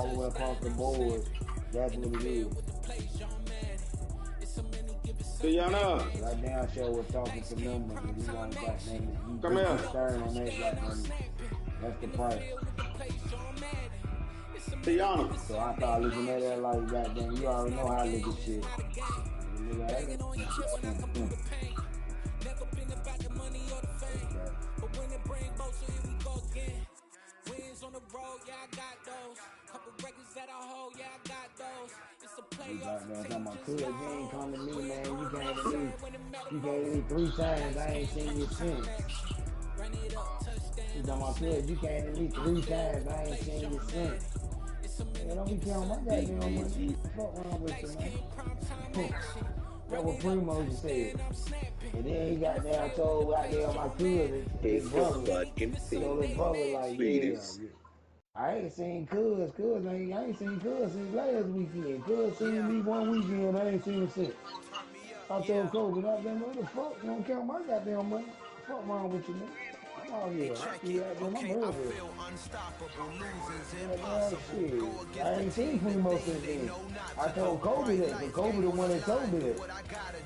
all the way across the board. That's what it is. Tiana. But I damn sure was talking to numbers, and he won't goddamn Come here. stern on that goddamn. That's the price. Tiana. So I thought looking at that like goddamn, you already know how I look at shit. On the road, yeah, I got those. Couple records that I hold, yeah, I got those. It's a playoff. You talking about cool, you ain't come to me, man. You came to me 3 times. I ain't seen you since. You talking about cool, you came to me 3 times. I ain't seen you since. Man, don't be counting my goddamn money. Fuck wrong with you, man. That's what Primo said. And then he got down told out there my cousin, his brother. So his brother like, yeah. I ain't seen Cuz. I ain't seen Cuz since last weekend. Cuz seen me one weekend. I ain't seen him since. I told Kobe, goddamn, what the fuck? You don't count my goddamn money. Fuck wrong with you, man? I'm out here. I'm everywhere. Shit. I ain't seen Primo since then. I told Kobe that, but Kobe the one that told me that.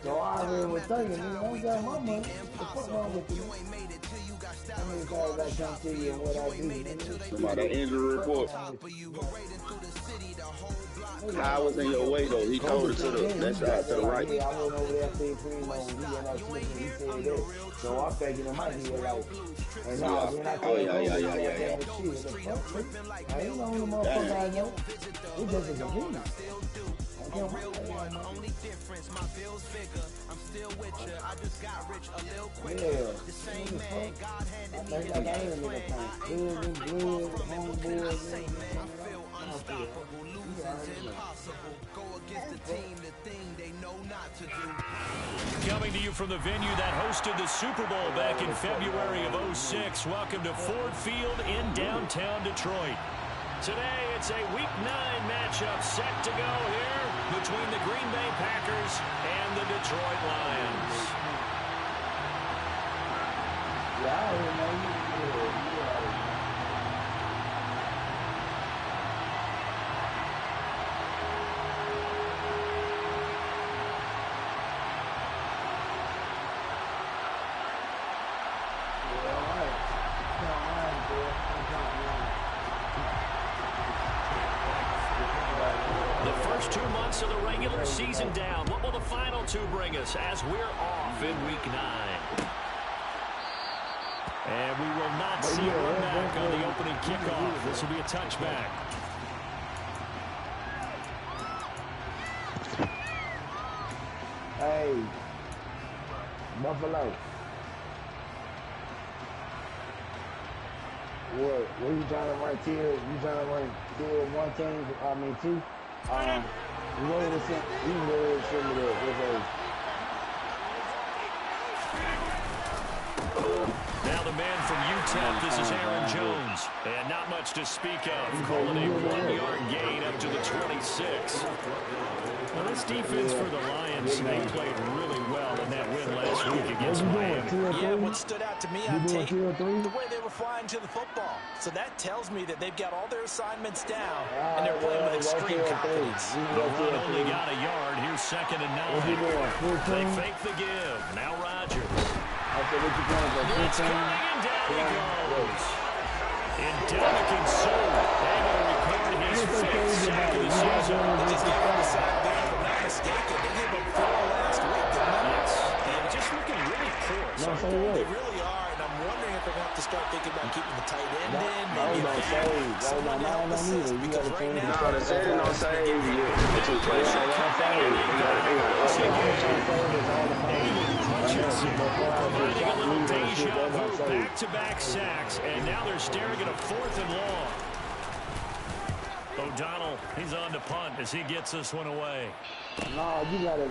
So I already was thinking, nigga, I don't got my money. What the fuck wrong with you? How many times I come to you and what I do? About that injury report. I was in your way though. He told us to the to the right. Yeah, I went over there to Primo and he said that. So I'm thinking in my head like, and now then I told yeah. I ain't the only motherfucker I know. It's just a convenience. Real one, only difference, my bills figure. I'm still with you. I just got rich a little quicker. The same man, God handed me the game plan. Same man, I feel unstoppable. Losing's impossible. Go against the team, the thing they know not to do. Coming to you from the venue that hosted the Super Bowl back in February of '06. Welcome to Ford Field in downtown Detroit. Today, it's a Week 9 matchup set to go here between the Green Bay Packers and the Detroit Lions. First 2 months of the regular season down. What will the final 2 bring us as we're off in Week 9? And we will not see a run back on the opening kickoff. This will be a touchback. Hey, Buffalo. What you trying to run tier? You trying to run tier 1 team? I mean 2? You really sent me that. Now the man from UTEP, this is Aaron Jones. And not much to speak of. Calling a 1-yard gain up to the 26. Well, this defense for the Lions, they played really well in that win last week against Miami. Yeah, what stood out to me on tape, the way they were flying to the football. So that tells me that they've got all their assignments down, and they're playing with extreme confidence. The run only got a yard. Here's 2nd and 9. They fake the give. Now Rodgers. It's coming, and down he goes. Indelicate serve. Able to record his 5th sack of the season. They just gave him the sack there, if I'm not mistaken. They gave him 4 last week, didn't they? Yes. They're just looking really poor. They really are, and I'm wondering if they're going to have to start thinking about keeping the tight end in, maybe a back, someone to help assist, because right now... No, the Saints don't save you. Providing a little deja vu, back-to-back sacks, and now they're staring at a 4th and long. O'Donnell, he's on to punt as he gets this one away. No, you gotta,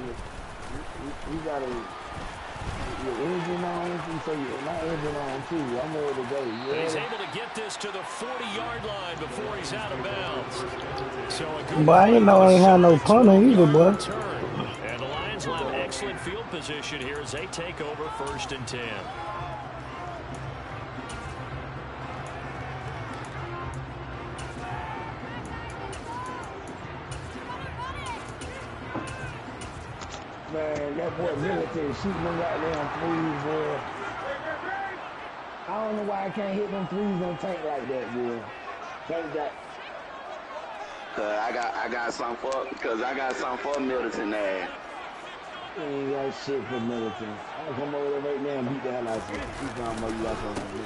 your engine on, so my engine on too. I'm ready to go. He's able to get this to the 40-yard line before he's out of bounds. So a good but I didn't know I ain't had no punter either, boy. And the Lions will have excellent field position here as they take over 1st and 10. Man, that boy Military shooting them goddamn threes, boy. I don't know why I can't hit them threes on Tank like that, boy. Tank got. I got something for Middleton there. You ain't got shit for Middleton. I'll come over there right now and beat the hell out of you. Keep talking about you got something for me.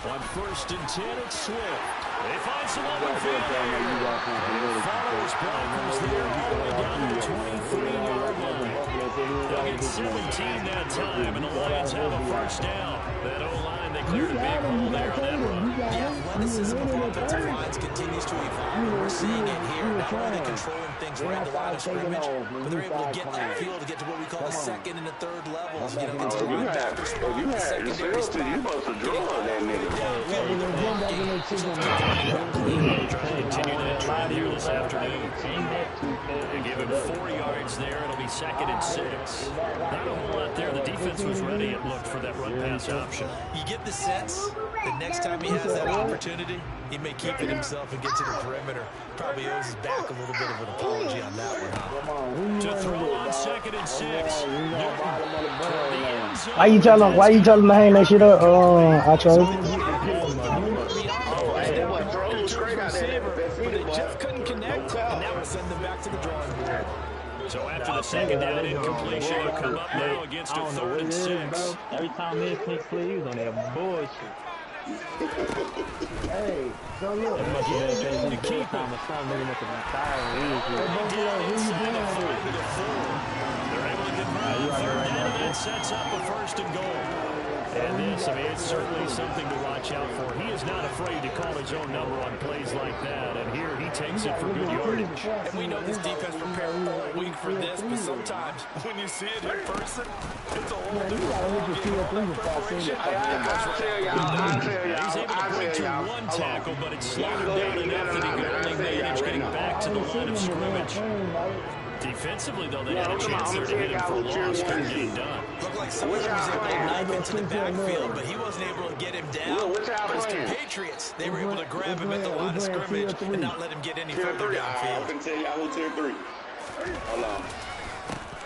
On 1st and 10, it's Swift. They find some open field here. And follows blockers there all the way down to the 23-yard line. They'll get 17 that time, and the Lions have a first down. That O-line, they cleared a big hole there on that run. The athleticism of offensive lines continues to evolve. We're seeing it here. Not only controlling things right at the line of scrimmage, but they're able to get upfield to get to what we call the second and the third levels. You know, get to the linebacker spot, the secondary spot. You supposed to draw that nigga. Continue that trend here this afternoon. They give him 4 yards there. It'll be 2nd and 6. Not a whole lot there. The defense was ready, it looked, for that run-pass option. You get the sense that next time he has that opportunity, he may keep it himself and get to the perimeter. Probably owes his back a little bit of an apology on that one, huh? To throw on 2nd and 6. Why you telling to hang that shit up, Acho? But they just couldn't connect, and that will send them back to the drawing board. So after the second down incompletion, he'll come up now against a 3rd and 6. Every time they play, he was on that bullshit. Hey, so look. To keep him. They're able to convert 3rd down, and that sets up a 1st and goal. And this, I mean, it's certainly something to watch out for. He is not afraid to call his own number on plays like that, and here he takes it for good yardage. And we know this defense prepared all week for this, but sometimes when you see it in person, it's a whole different operation. He's able to break through one tackle, but it's slowed him down enough that he could only manage getting back to the line of scrimmage. Defensively, though, they had a chance there to hit him for a loss. Couldn't get it done. Looked like someone was able to knife into the backfield, but he wasn't able to get him down. But his compatriots, they were able to grab him at the line of scrimmage and not let him get any further downfield. I can tell y'all who tier 3. Hold on.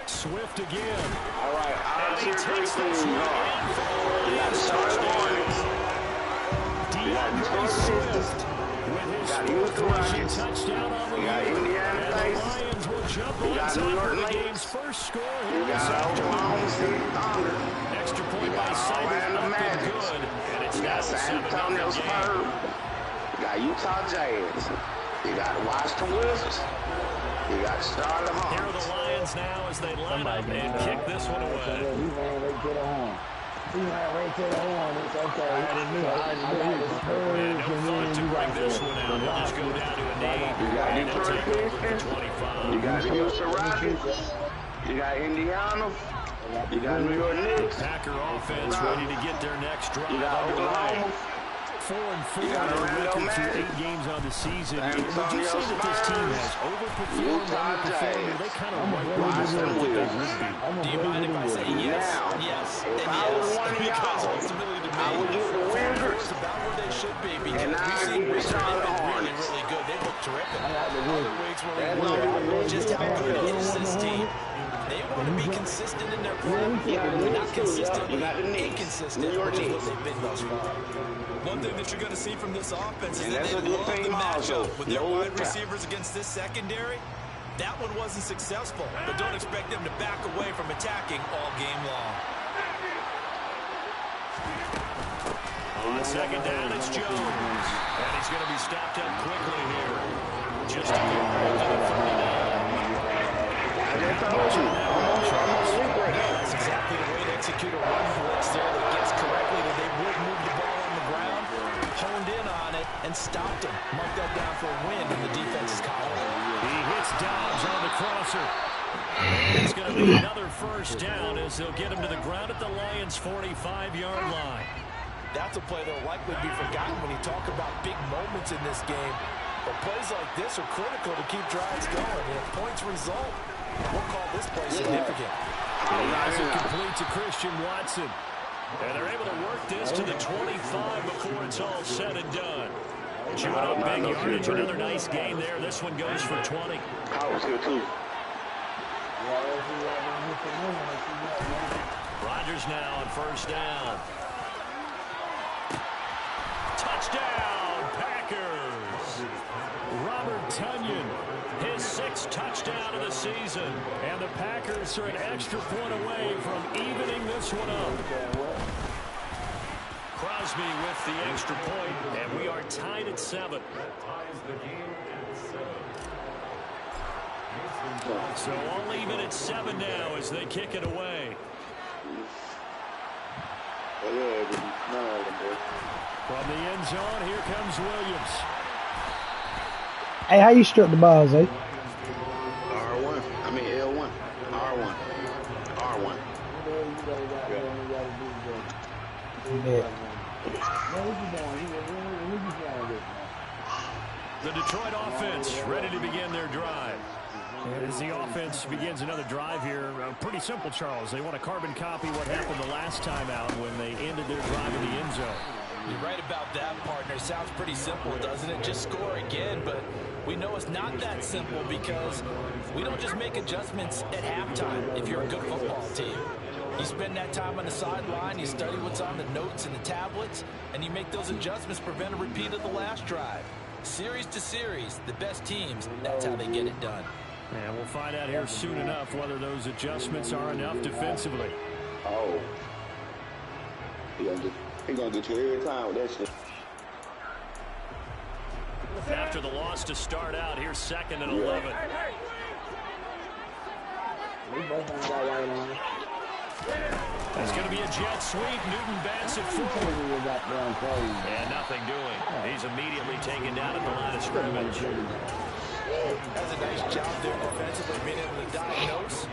Swift again. All right, And he tier 3 takes this one in for You got his Detroit Swift with his 4th rushing touchdown on the year. And the Lions will jump on top for the game's first score here this afternoon. Extra point by Simon, up and good. And it's now a 7-0 game. You got Utah Jazz. You got Washington Wizards. You got Charlotte Hornets. Here are the Lions now as they line up and kick this one away. He ran right to the horn. It's okay. No fun to bring this one out. They'll just go down to a knee. You got And they'll take over at the 25. You got the Houston Rockets. You got Indiana. You got New York Knicks. Packer offense ready to get their next drive You got underway. Oklahoma. 4-4 You got their Orlando record through Magic. 8 games on the season. San Would you Antonio say that this team Spurs. has overperformed, Utah underperformed, or Jazz. they kind of right where you Washington would think they Wizards. would be? Do you mind if I say yes? Now, Yes. if And I was yes. one of Because y'all, ultimately to I would me, get the Wizards. it's about where they should be. Because And we've I seen get the Wizards, they've Charlotte been really, Hornets. really good. They look terrific. Other weeks where That's we gonna be the just how good is this team? They want to be consistent in their play, but not consistently You got the Knicks. inconsistent, New York which is what Knicks. they've been thus far. One thing that you're going to see from this offense is And that that's they a good love the thing also. matchup with their No wide impact. receivers against this secondary. That one wasn't successful, but don't expect them to back away from attacking all game long. On 2nd down, it's Jones. And he's going to be stopped up quickly here. Just a yard to the 39. That's exactly the way to execute a run blitz there that gets correctly that they would move the ball on the ground, honed in on it, and stopped him. Mark that down for a win in the defense's column. He hits Dobbs on the crosser. And it's going to be another first down as they'll get him to the ground at the Lions' 45-yard line. That's a play that will likely be forgotten when you talk about big moments in this game. But plays like this are critical to keep drives going. And if points result, we'll call this play significant. Pass it complete to Christian Watson. And they're able to work this to the 25 before it's all said and done. Chewing up big yardage. Another nice game there. This one goes for 20. I was here too. Rodgers now on first down. Touchdown, Packers. Robert Tonyan, his 6th touchdown of the season. And the Packers are an extra point away from evening this one up. Crosby with the extra point, and we are tied at 7. So all even at 7 now as they kick it away. From the end zone, here comes Williams. Hey, how you strip the balls, eh? R1. I mean L1. R1. R1. Yeah. The Detroit offense ready to begin their drive. And as the offense begins another drive here, pretty simple, Charles. They want to carbon copy what happened the last time out when they ended their drive in the end zone. You're right about that, partner. Sounds pretty simple, doesn't it? Just score again, but we know it's not that simple because we don't just make adjustments at halftime if you're a good football team. You spend that time on the sideline, you study what's on the notes and the tablets, and you make those adjustments to prevent a repeat of the last drive. Series to series, the best teams, that's how they get it done. And we'll find out here soon enough whether those adjustments are enough defensively. Oh. He gonna get you every time with that shit. After the loss to start out, here's 2nd and 11. It's going to be a jet sweep. Newton bats it forward. And nothing doing. He's immediately taken down at the line of scrimmage. That's a nice job there defensively, being able to diagnose.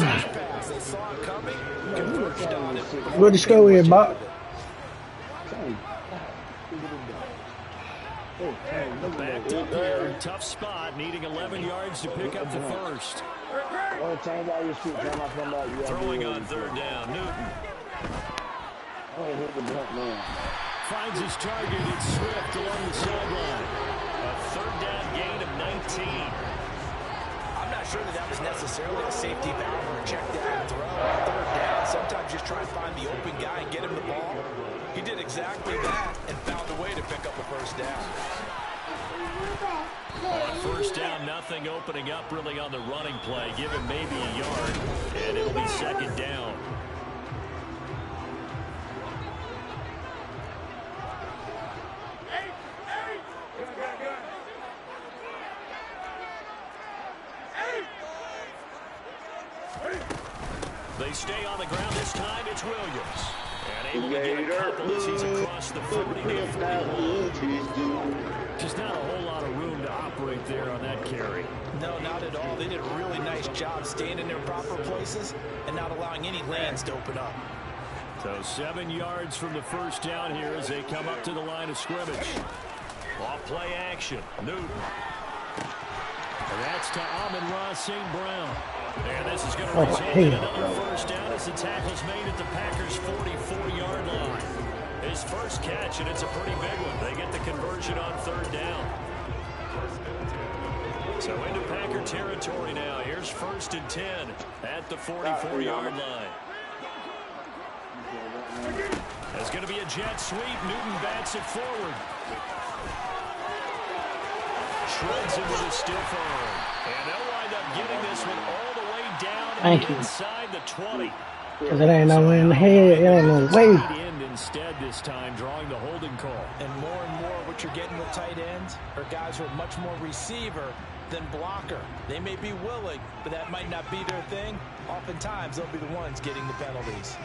Touch pass. They saw it coming, converged on it. What the score is, Bob? Backed up here, tough spot, needing 11 yards to pick up the first. Throwing on 3rd down, Newton. Finds his target, it's Swift along the sideline. A 3rd down gain of 19. I'm not sure that was necessarily a safety valve or a check down throw. 3rd down, sometimes just try and find the open guy and get him the ball. He did exactly that and found a way to pick up a 1st down. On 1st down, nothing opening up really on the running play. Give him maybe a yard, and it'll be 2nd down. They stay on the ground this time. It's Williams. And able to get a couple as he's across the 40 to 41. Just not a whole lot of room to operate there on that carry. No, not at all. They did a really nice job staying in their proper places and not allowing any lanes to open up. So 7 yards from the 1st down here as they come up to the line of scrimmage. Off play action. Newton. And that's to Amon-Ra St. Brown. And this is going to result in another 1st down as the tackle's made at the Packers' 44-yard line. His first catch, and it's a pretty big one. They get the conversion on 3rd down. So into Packer territory now. Here's 1st and 10 at the 44-yard line. There's going to be a jet sweep. Newton bats it forward. Shreds him with a stiff arm. And they'll wind up getting this one all the way down inside the 20. Because it ain't no in the head, it ain't no way. End instead this time, drawing the holding call. And more what you're getting with tight ends are guys who are much more receiver than blocker. They may be willing, but that might not be their thing. Oftentimes, they'll be the ones getting the penalties.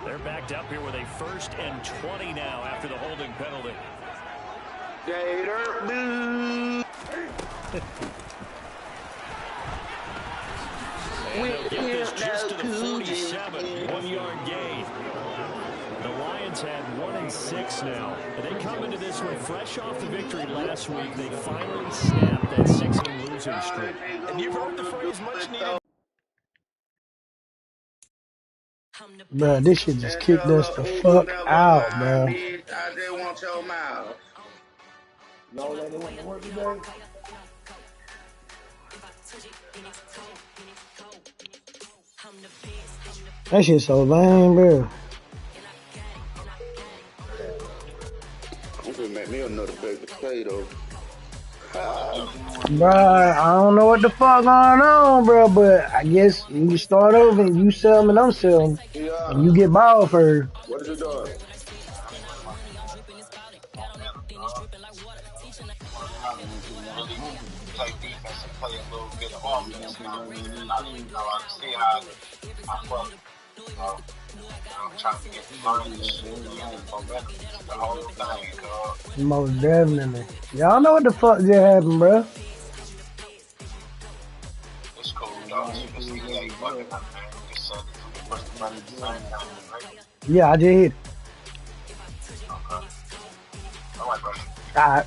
They're backed up here with a 1st and 20 now after the holding penalty. Gator, boo! And they'll get this just to the 47, 1-yard gain. The Lions had 1-6 now. And they come into this one fresh off the victory last week. They finally snapped that 6-game losing streak. And you've heard the phrase much needed. Bro, this shit just kicked us the fuck out, bro. I just want your mouth. Low lady went to work today. That shit so lame, bro. I'm gonna make me another baked potato. Bruh, I don't know what the fuck going on, bro, but I guess you start over and you sell them and I'm selling, Yeah. and you get ball first. What is you doing? Play defense and play a little bit of offense. You know what I mean? And I see how I fuck. I'm trying to get learning this shit, momentum, the whole thing, dog. Most definitely. Y'all know what the fuck just happened, bro. It's cool, dog. You can see that you fucking up, man. You just said it. You must have done it the same time, right? Yeah, I just hit it. Okay. All right, bro. All right.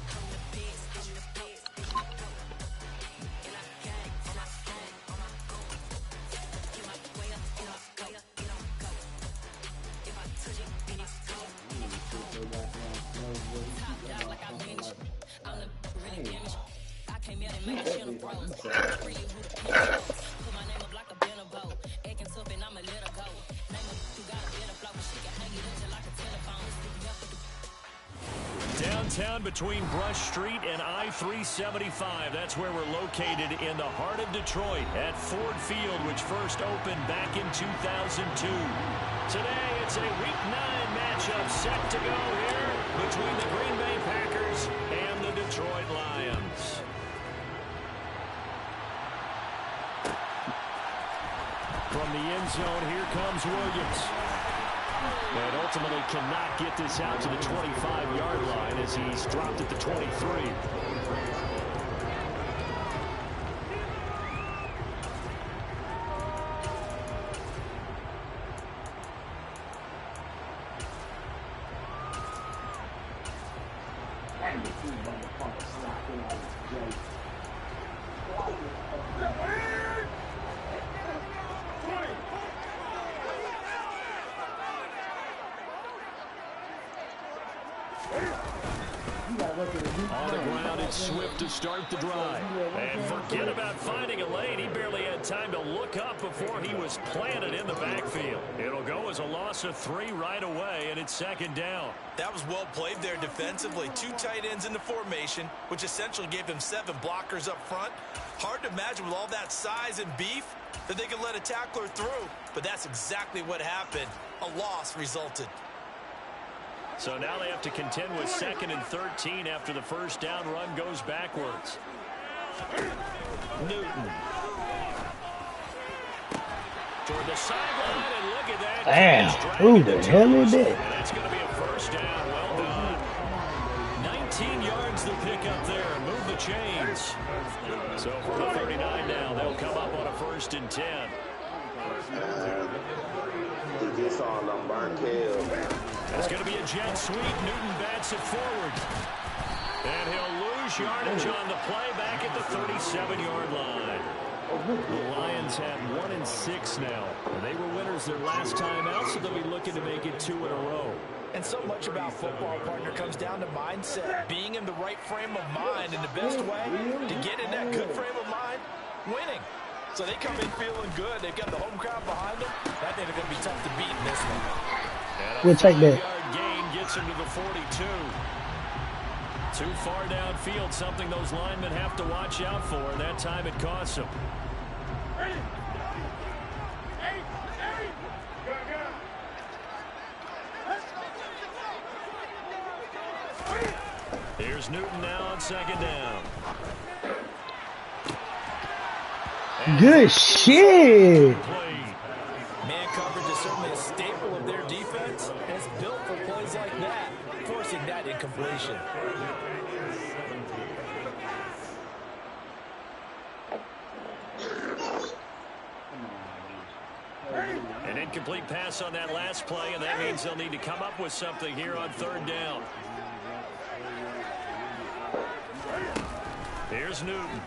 Downtown between Brush Street and I-375. That's where we're located in the heart of Detroit at Ford Field, which first opened back in 2002. Today, it's a Week 9 matchup set to go here between the Green Bay Packers and the Detroit Lions. From the end zone, here comes Williams. And ultimately cannot get this out to the 25-yard line as he's dropped at the 23. On the ground, it's Swift to start the drive. And forget about finding a lane. He barely had time to look up before he was planted in the backfield. It'll go as a loss of 3 right away, and it's second down. That was well played there defensively. 2 tight ends in the formation, which essentially gave them 7 blockers up front. Hard to imagine with all that size and beef that they could let a tackler through. But that's exactly what happened. A loss resulted. So now they have to contend with 2nd and 13 after the first down run goes backwards. Newton. Toward the sideline, and look at that. Damn, who the hell is that? And that's going to be a first down. Well done. 19 yards the pickup there. Move the chains. So from the 39 now, they'll come up on a 1st and 10. He gets all them burnt tails. That's going to be a jet sweep. Newton bats it forward. And he'll lose yardage on the play back at the 37-yard line. The Lions have 1-6 now. They were winners their last time out, so they'll be looking to make it 2 in a row. And so much about football, partner, comes down to mindset. Being in the right frame of mind, and the best way to get in that good frame of mind, winning. So they come in feeling good. They've got the home crowd behind them. I think they're going to be tough to beat in this one. We'll take that. Gain gets him to the 42. Too far downfield, something those linemen have to watch out for. That time it costs them. Here's Newton now on 2nd down. Good shit. Man coverage is certainly a staple of their defense, and it's built for plays like that, forcing that incompletion. An incomplete pass on that last play, and that means they'll need to come up with something here on 3rd down. Here's Newton.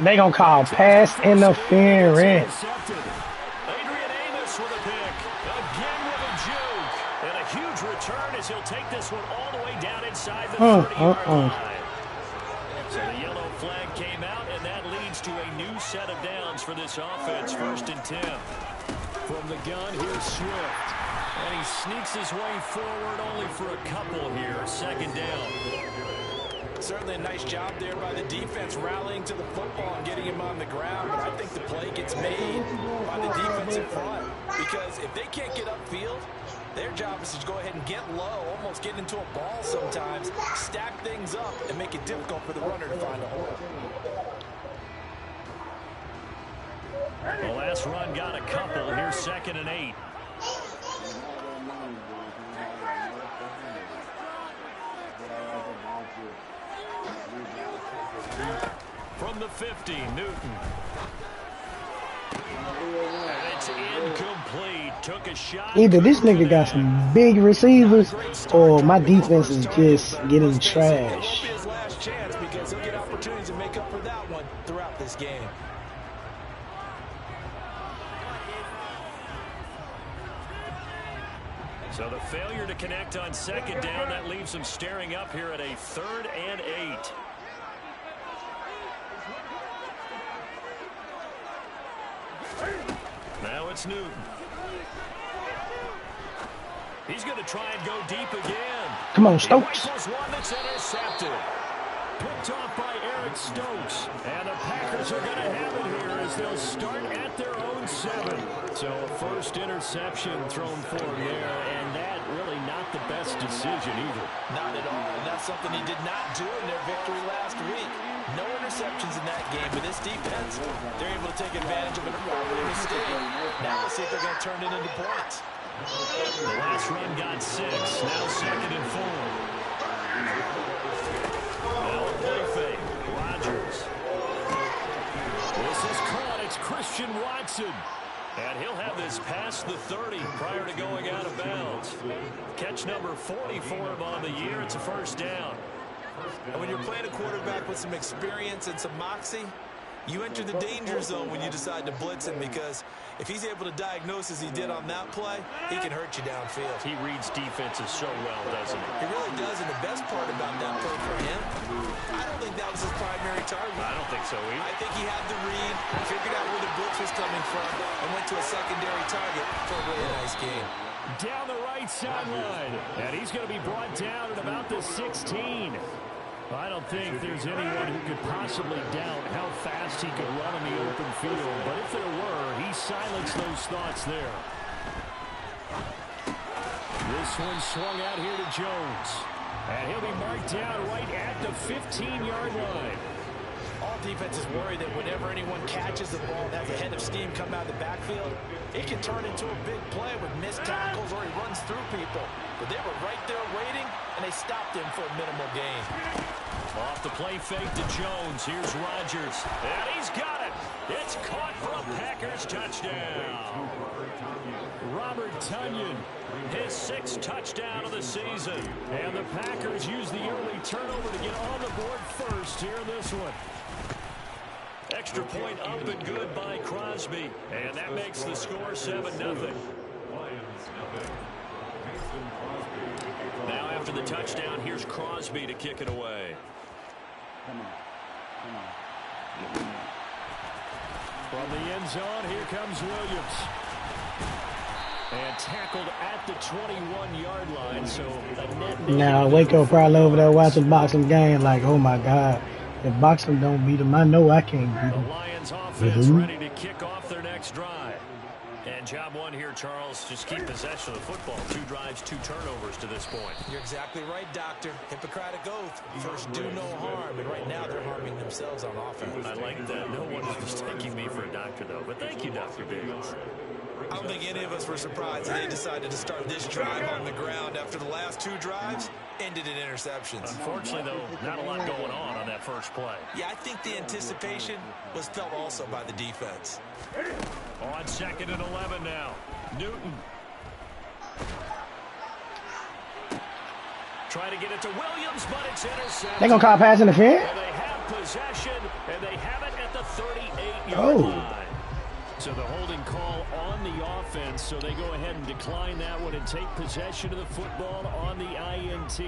They gonna call pass interference. Adrian Amos with a pick. Again with a juke. And a huge return as he'll take this one all the way down inside the 30-yard line. So the yellow flag came out, and that leads to a new set of downs for this offense. 1st and 10. From the gun, here's Swift. And he sneaks his way forward only for a couple here. 2nd down. Certainly a nice job there by the defense rallying to the football and getting him on the ground. But I think the play gets made by the defense in front. Because if they can't get upfield, their job is to go ahead and get low, almost get into a ball sometimes, stack things up, and make it difficult for the runner to find a hole. The last run got a couple. Here's 2nd and 8. From the 50, Newton. And it's incomplete. Took a shot. Either this nigga got some big receivers, or my defense is just getting trash. His last chance because he'll get opportunities to make up for that one throughout this game. So the failure to connect on 2nd down, that leaves him staring up here at a 3rd and 8. Now it's Newton. He's going to try and go deep again. Come on, Stokes. One that's intercepted. Picked off by Eric Stokes. And the Packers are going to have it here as they'll start at their own 7. So a first interception thrown for him there, and that really not the best decision either. Not at all, and that's something he did not do in their victory last week. No interceptions in that game, but this defense, they're able to take advantage of an early mistake. Now let's see if they're going to turn it into points. The last run got 6, now 2nd and 4. Now a play fake, Rodgers. This is caught, it's Christian Watson. And he'll have this past the 30 prior to going out of bounds. Catch number 40 for him on the year. It's a 1st down. And when you're playing a quarterback with some experience and some moxie, you enter the danger zone when you decide to blitz him, because if he's able to diagnose as he did on that play, he can hurt you downfield. He reads defenses so well, doesn't he? He really does, and the best part about that play for him, I don't think that was his primary target. I don't think so either. I think he had the read, figured out where the blitz was coming from, and went to a secondary target for a really nice game. Down the right sideline, and he's going to be brought down at about the 16. I don't think there's anyone who could possibly doubt how fast he could run in the open field. But if there were, he silenced those thoughts there. This one swung out here to Jones. And he'll be marked down right at the 15-yard line. All defenses worry that whenever anyone catches the ball and has a head of steam come out of the backfield, it can turn into a big play with missed tackles or he runs through people. But they were right there waiting, and they stopped him for a minimal gain. Off the play fake to Jones. Here's Rodgers. And he's got it. It's caught for a Packers touchdown. Robert Tonyan, his 6th touchdown of the season. And the Packers use the early turnover to get on the board first here in this one. Extra point up and good by Crosby. And that makes the score 7-0. Now after the touchdown, here's Crosby to kick it away. From the end zone, here comes Williams. And tackled at the 21-yard line. So now Waco probably over there watching boxing game like, oh my God, if boxing don't beat him, I know I can't beat him. The Lions offense ready to kick off their next drive. And job one here, Charles, just keep possession of the football. 2 drives, 2 turnovers to this point. You're exactly right, Doctor. Hippocratic oath. First, do no harm. And right now, they're harming themselves on offense. I like that. No one is mistaking me for a doctor, though. But thank you, Dr. Biggins. I don't think any of us were surprised that they decided to start this drive on the ground after the last 2 drives ended in interceptions. Unfortunately, though, not a lot going on that first play. Yeah, I think the anticipation was felt also by the defense. On 2nd and 11 now. Newton. Try to get it to Williams, but it's intercepted. They gonna call pass interference? Well, they have possession, and they have it at the 38-yard line. So the holding call on the offense, so they go ahead and decline that one and take possession of the football on the INT.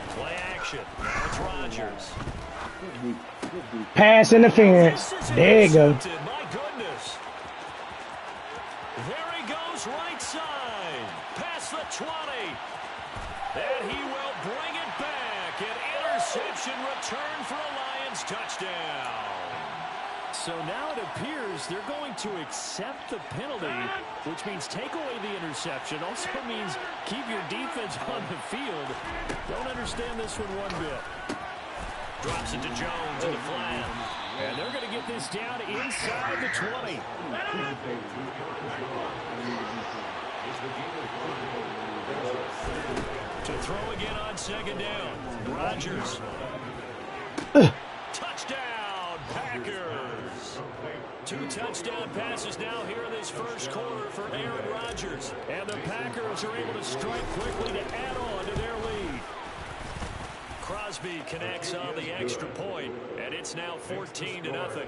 Play action. Now it's Rodgers. Pass interference. There you go. My goodness. There he goes, right side. Past the 20. And he will bring it back. An interception return for a Lions touchdown. So now it appears they're going to accept the penalty, which means take away the interception. Also means keep your defense on the field. Don't understand this one bit. Drops it to Jones in the flat. And they're going to get this down inside the 20. To throw again on second down. Rodgers. Touchdown, Packers. 2 touchdown passes now here in this first quarter for Aaron Rodgers. And the Packers are able to strike quickly to add on to their lead. Crosby connects on the extra point, and it's now 14-0.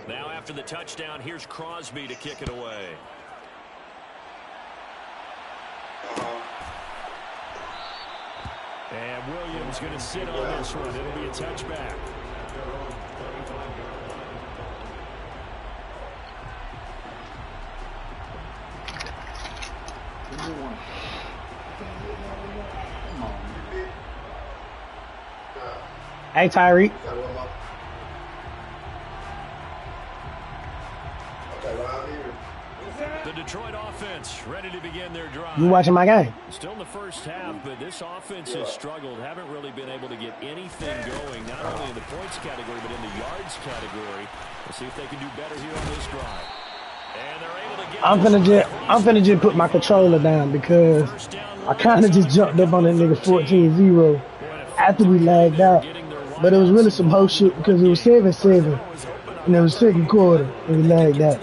Now after the touchdown, here's Crosby to kick it away. And Williams going to sit on this one. It'll be a touchback. Hey, Tyreek. The Detroit offense ready to begin their drive. You watching my game? Still in the first half, but this offense has struggled. Haven't really been able to get anything going, not only in the points category, but in the yards category. We'll see if they can do better here on this drive. And they're able to get I'm finna just put my controller down because I kind of just jumped up on that nigga 14-0 after we lagged out. But it was really some whole shit because it was 7-7 and it was second quarter and we lagged out.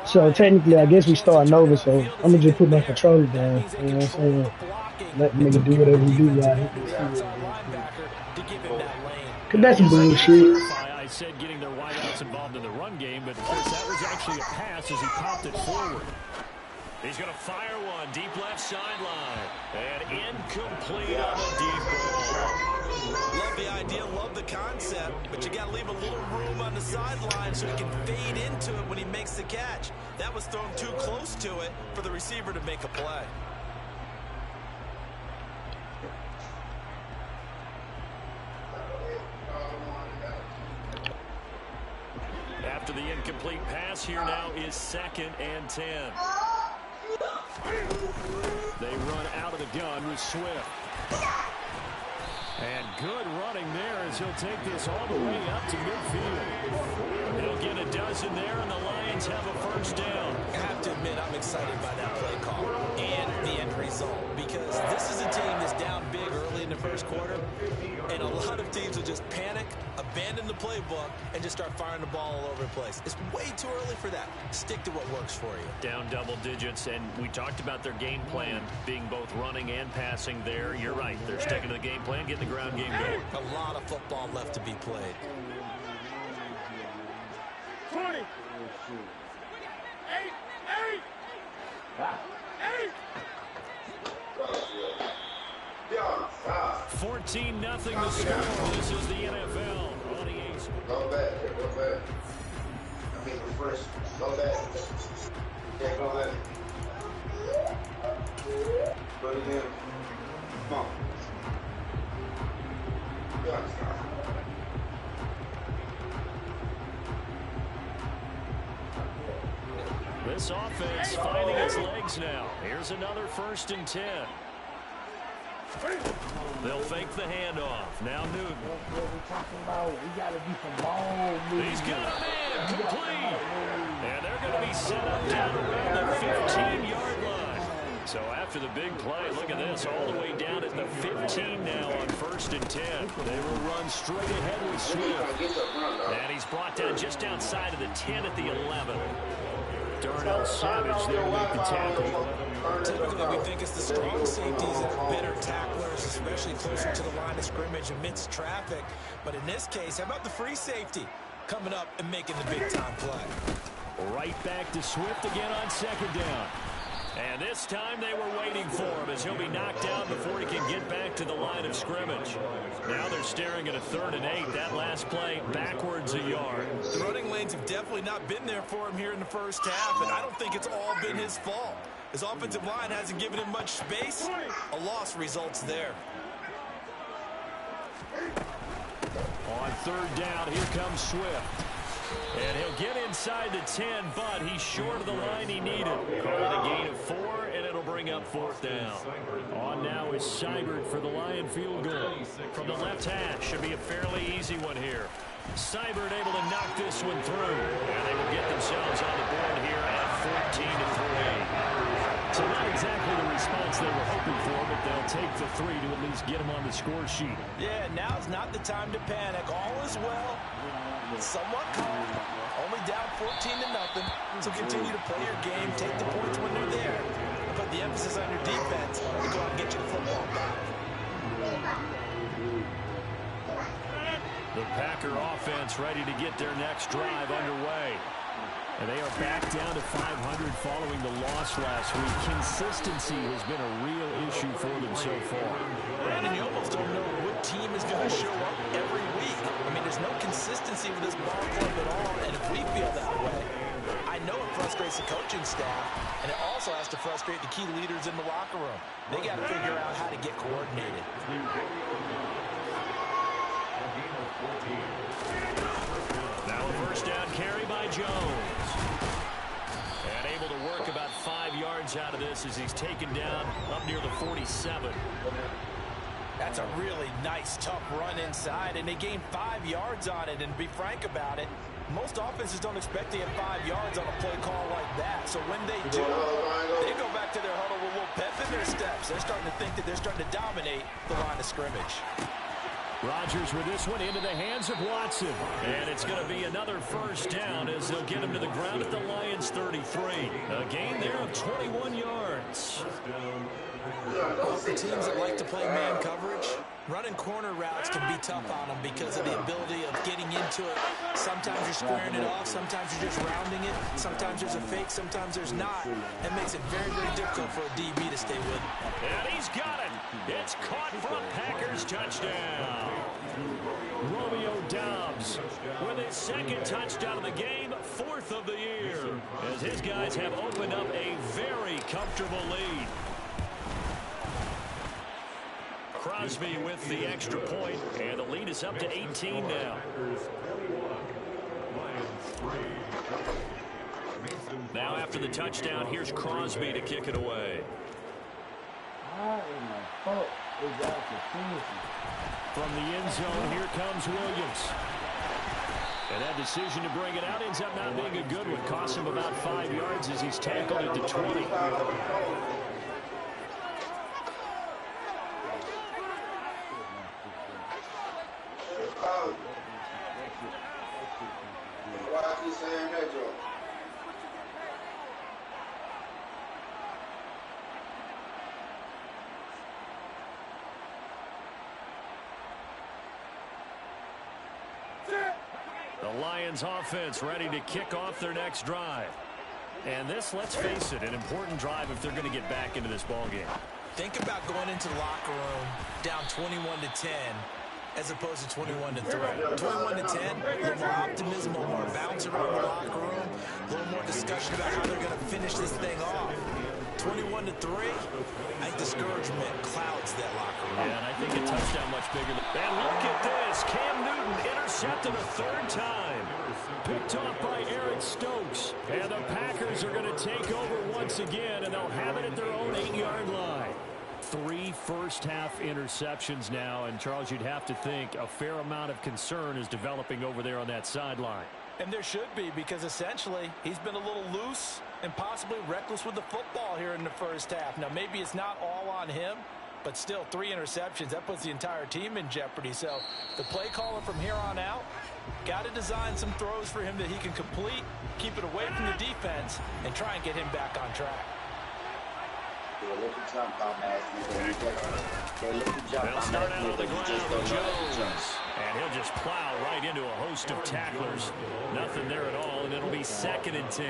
So technically, I guess we starting over. So I'm gonna just put my controller down. You know what I'm saying? Let the nigga do whatever he do right here. Cause that's bullshit. I said getting their wideouts involved in the run game, but of course that was actually a pass as he popped it forward. He's going to fire one deep left sideline. And incomplete on the deep ball. Love the idea, love the concept, but you got to leave a little room on the sideline so he can fade into it when he makes the catch. That was thrown too close to it for the receiver to make a play. After the incomplete pass, here now is 2nd and 10. They run out of the gun with Swift. And good running there as he'll take this all the way up to midfield. He'll get a dozen there, and the Lions have a first down. I have to admit, I'm excited by that play call and the end result, because this is a team that's down big early in the first quarter, and a lot of teams will just panic, abandon the playbook, and just start firing the ball all over the place. It's way too early for that. Stick to what works for you. Down double digits, and we talked about their game plan being both running and passing there. You're right. They're sticking to the game plan, getting the ground game going. A lot of football left to be played. 20. 14-0 the score. This is the NFL. Go back. Go back. I mean, refresh. Go back. Yeah, go back. Put it in. Come on. This offense finding its legs now. Here's another 1st and 10. They'll fake the handoff. Now Newton. He's got a man complete. And they're going to be set up down around the 15-yard line. So after the big play, look at this, all the way down at the 15 now on 1st and 10. They will run straight ahead with Swift. And he's brought down just outside of the 10 at the 11. Darnell Savage there to make the tackle. Typically, we think it's the strong safeties that are better tacklers, especially closer to the line of scrimmage amidst traffic. But in this case, how about the free safety coming up and making the big-time play? Right back to Swift again on second down. And this time they were waiting for him as he'll be knocked down before he can get back to the line of scrimmage. Now they're staring at a 3rd and 8. That last play backwards a yard. The running lanes have definitely not been there for him here in the first half, and I don't think it's all been his fault. His offensive line hasn't given him much space. A loss results there. On 3rd down, here comes Swift. And he'll get inside the 10, but he's short of the line he needed. Call it a gain of 4, and it'll bring up 4th down. On now is Seibert for the Lion field goal. From the left hash, should be a fairly easy one here. Seibert able to knock this one through, and they will get themselves on the board here at 14-3. So not exactly the response they were hoping for, but they'll take the 3 to at least get them on the score sheet. Yeah, now's not the time to panic. All is well. Somewhat calm. Only down 14-0. So continue to play your game, take the points when they're there, and put the emphasis on your defense to go out and get you the football back. The Packer offense ready to get their next drive underway. And they are back down to 500 following the loss last week. Consistency has been a real issue for them so far. Brandon, you almost don't know what team is going to show up every week. I mean, there's no consistency with this ball club at all, and if we feel that way, I know it frustrates the coaching staff, and it also has to frustrate the key leaders in the locker room. They got to figure out how to get coordinated. Now a 1st down carry by Jones. And able to work about 5 yards out of this as he's taken down up near the 47. That's a really nice, tough run inside, and they gained 5 yards on it. And to be frank about it, most offenses don't expect to get 5 yards on a play call like that. So when they do, they go back to their huddle with a little pep in their steps. They're starting to think that they're starting to dominate the line of scrimmage. Rodgers with this one into the hands of Watson. And it's going to be another 1st down as they'll get him to the ground at the Lions 33. A gain there of 21 yards. Well, for teams that like to play man coverage, running corner routes can be tough on them because of the ability of getting into it. Sometimes you're squaring it off, sometimes you're just rounding it, sometimes there's a fake, sometimes there's not. It makes it very, very difficult for a DB to stay with it. And he's got it. It's caught for a Packers touchdown. Romeo Doubs with his 2nd touchdown of the game, 4th of the year, as his guys have opened up a very comfortable lead. Crosby with the extra point, and the lead is up to 18 now. Now after the touchdown, here's Crosby to kick it away. From the end zone, here comes Williams. And that decision to bring it out ends up not being a good one. Costs him about 5 yards as he's tackled at the 20. The Lions offense ready to kick off their next drive. And this, let's face it, an important drive if they're going to get back into this ballgame. Think about going into the locker room down 21-10 as opposed to 21-3. 21-10, a little more optimism, a little more bounce around the locker room, a little more discussion about how they're going to finish this thing off. 21-3, I think discouragement clouds that locker room. Yeah, and I think a touchdown much bigger than that. And look at this. Cam Newton intercepted a 3rd time. Picked off by Eric Stokes. And the Packers are going to take over once again, and they'll have it at their own 8-yard line. 3 first-half interceptions now, and Charles, you'd have to think a fair amount of concern is developing over there on that sideline. And there should be, because essentially he's been a little loose and possibly reckless with the football here in the first half. Now, maybe it's not all on him, but still 3 interceptions. That puts the entire team in jeopardy. So the play caller from here on out got to design some throws for him that he can complete, keep it away from the defense, and try and get him back on track. They'll start out on the ground with Jones. And he'll just plow right into a host of tacklers. Nothing there at all, and it'll be 2nd and 10.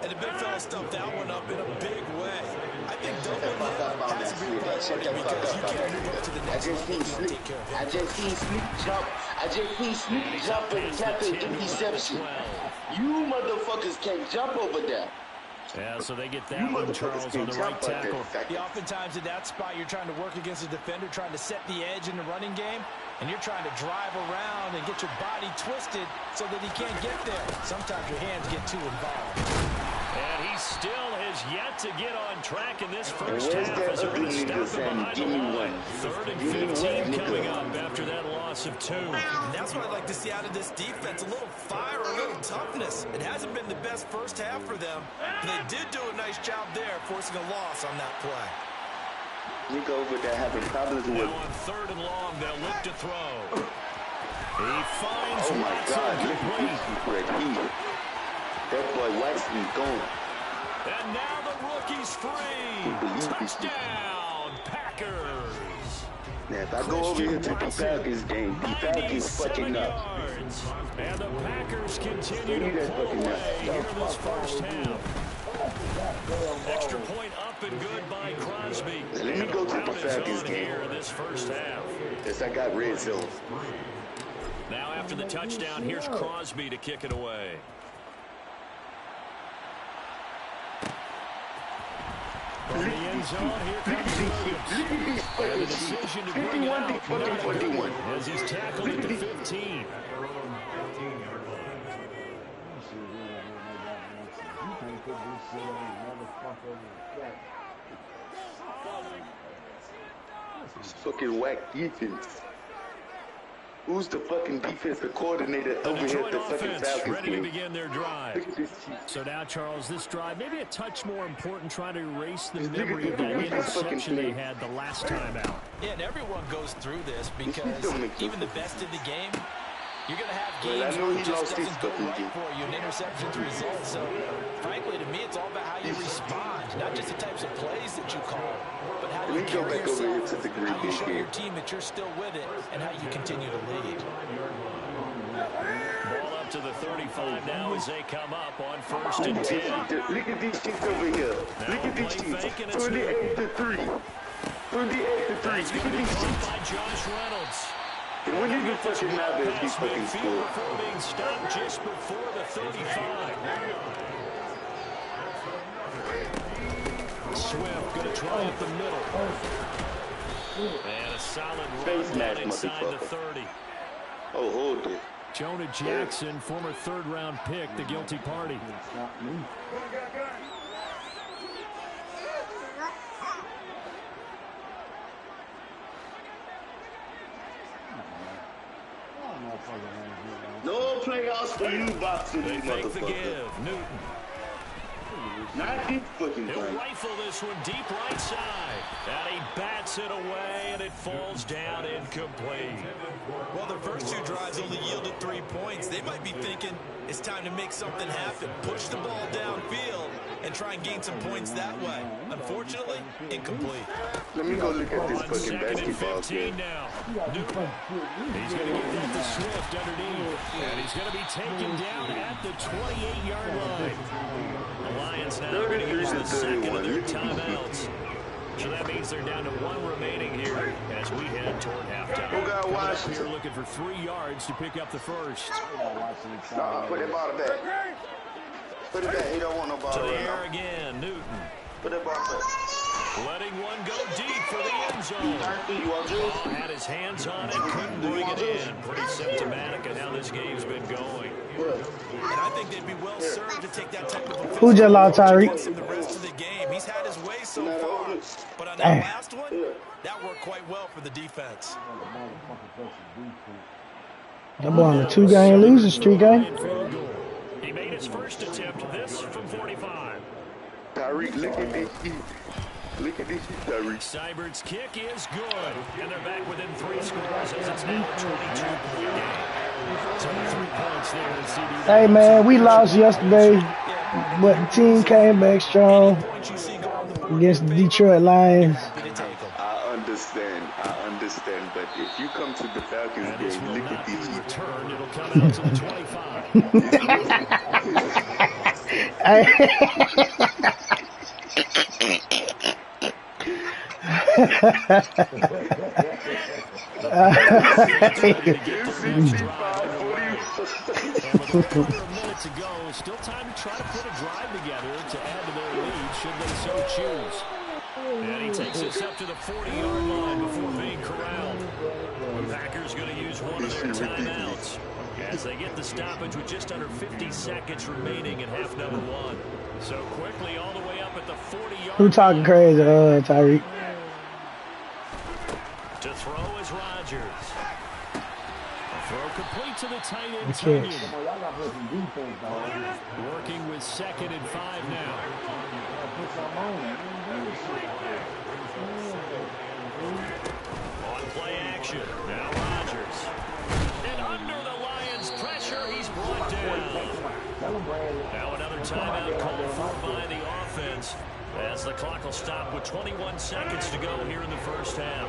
And the big fella stuffed that one up in a big way. I think doubling him has to be a priority because you can't move up to the next level if you don't take care of him. I just seen Snoop jump. I just seen Snoop jump and tap into reception. You motherfuckers can't jump over there. Yeah, so they get that one, Charles, on the right tackle. Yeah, oftentimes in that spot, you're trying to work against a defender, trying to set the edge in the running game, and you're trying to drive around and get your body twisted so that he can't get there. Sometimes your hands get too involved. And he still has yet to get on track in this first half as they're going to stop him behind the line. 3rd and 15 coming up after that loss of 2. And that's what I'd like to see out of this defense, a little fire, a little toughness. It hasn't been the best first half for them, but they did do a nice job there forcing a loss on that play. You go over there having problems with. Now on 3rd and long, they'll look to throw. He finds Oh my God, look at this. That boy Watson going. And now the rookie's free. Touchdown, Packers. Now, if I go over here to the Packers game, the Packers fucking up. Yards. And the Packers continue to pull away here in this first half. Extra point up and good by Crosby. Let me go to the Packers game. Here in this first half. Yes, I got red zone. Now after the touchdown, here's Crosby to kick it away. From the end zone, here comes Williams. And the decision to bring it out as he's tackled at the 15. It's fucking whack defense. Who's the fucking defensive coordinator over here at the fucking Falcons ready to game? begin their drive. So now, Charles, this drive, maybe a touch more important, trying to erase the memory of that interception they had the last time out. Yeah, and everyone goes through this because even the best in the game, you're going to have games where it just doesn't go right for you, and interceptions result. So, frankly, to me, it's all about how you respond, not just the types of plays that you call, but how you carry yourself, how you show your team that you're still with it, and how you continue to lead. Ball up to the 35 now as they come up on 1st and 10. Look at these chicks over here. Look at these chicks. 28 to 3. 28 to 3. That's Look going to at be these caught chicks. by Josh Reynolds. And when you do fucking Madden, he fucking score. Before being stopped just before the 35. Swift going to try up the middle. And a solid run down inside the 30. Oh, hold it. Jonah Jackson, former 3rd-round pick, the guilty party. No playoffs for you, boxing, They you fake the motherfucker. give. Newton. Not this fucking He'll thing. rifle this one deep right side. And he bats it away, and it falls down incomplete. Well, their first 2 drives only yielded 3 points. They might be thinking it's time to make something happen, push the ball downfield, and try and gain some points that way. Unfortunately, incomplete. Let me go look at this On fucking 2nd and basketball 15 game. now. Newton. He's going to give that to Swift underneath. And he's going to be taken down at the 28-yard line. The Lions now going to use the second of their timeouts. So that means they're down to 1 remaining here as we head toward halftime. Who got Washington? Here looking for 3 yards to pick up the first. Nah, put that ball back. Put it back. He don't want no ball To the right air now. again, Newton. Put that ball back. Letting one go deep for the end zone. You want juice? Oh, had his hands on it, couldn't bring it in. Pretty symptomatic of how this game's been going. And I think they'd be well served to take that type of a Who just lost Tyreek? against him the rest of the game. He's had his way so far, but on that last one, that worked quite well for the defense. That boy on a 2-game losing streak, eh? He made his first attempt, this from 45. Tyreek, look at this shit. Look at this shit, Tyreek. Seibert's kick is good. And they're back within 3 scores as it's now a 22-point game. So 3 points there in CD. Hey, man, we lost yesterday, but the team came back strong against the Detroit Lions. I understand, but if you come to the Falcons game, look at this shit. Return, it'll come out to the 25. Minutes ago, still time to try to put a drive together to add to their lead should they so choose. And he takes us up to the 40-yard line before being corralled. The Packers going to use one of their timeouts as they get the stoppage with just under 50 seconds remaining in half number 1. So quickly all the way up at the 40-yard line. Who talking crazy, Tyreek? To throw is Rodgers. Throw complete to the tight end. Tunyon. Working with 2nd and 5 now. On play action. Now Rodgers. And under the Lions' pressure, he's brought down. Now another timeout called for by the offense as the clock will stop with 21 seconds to go here in the first half.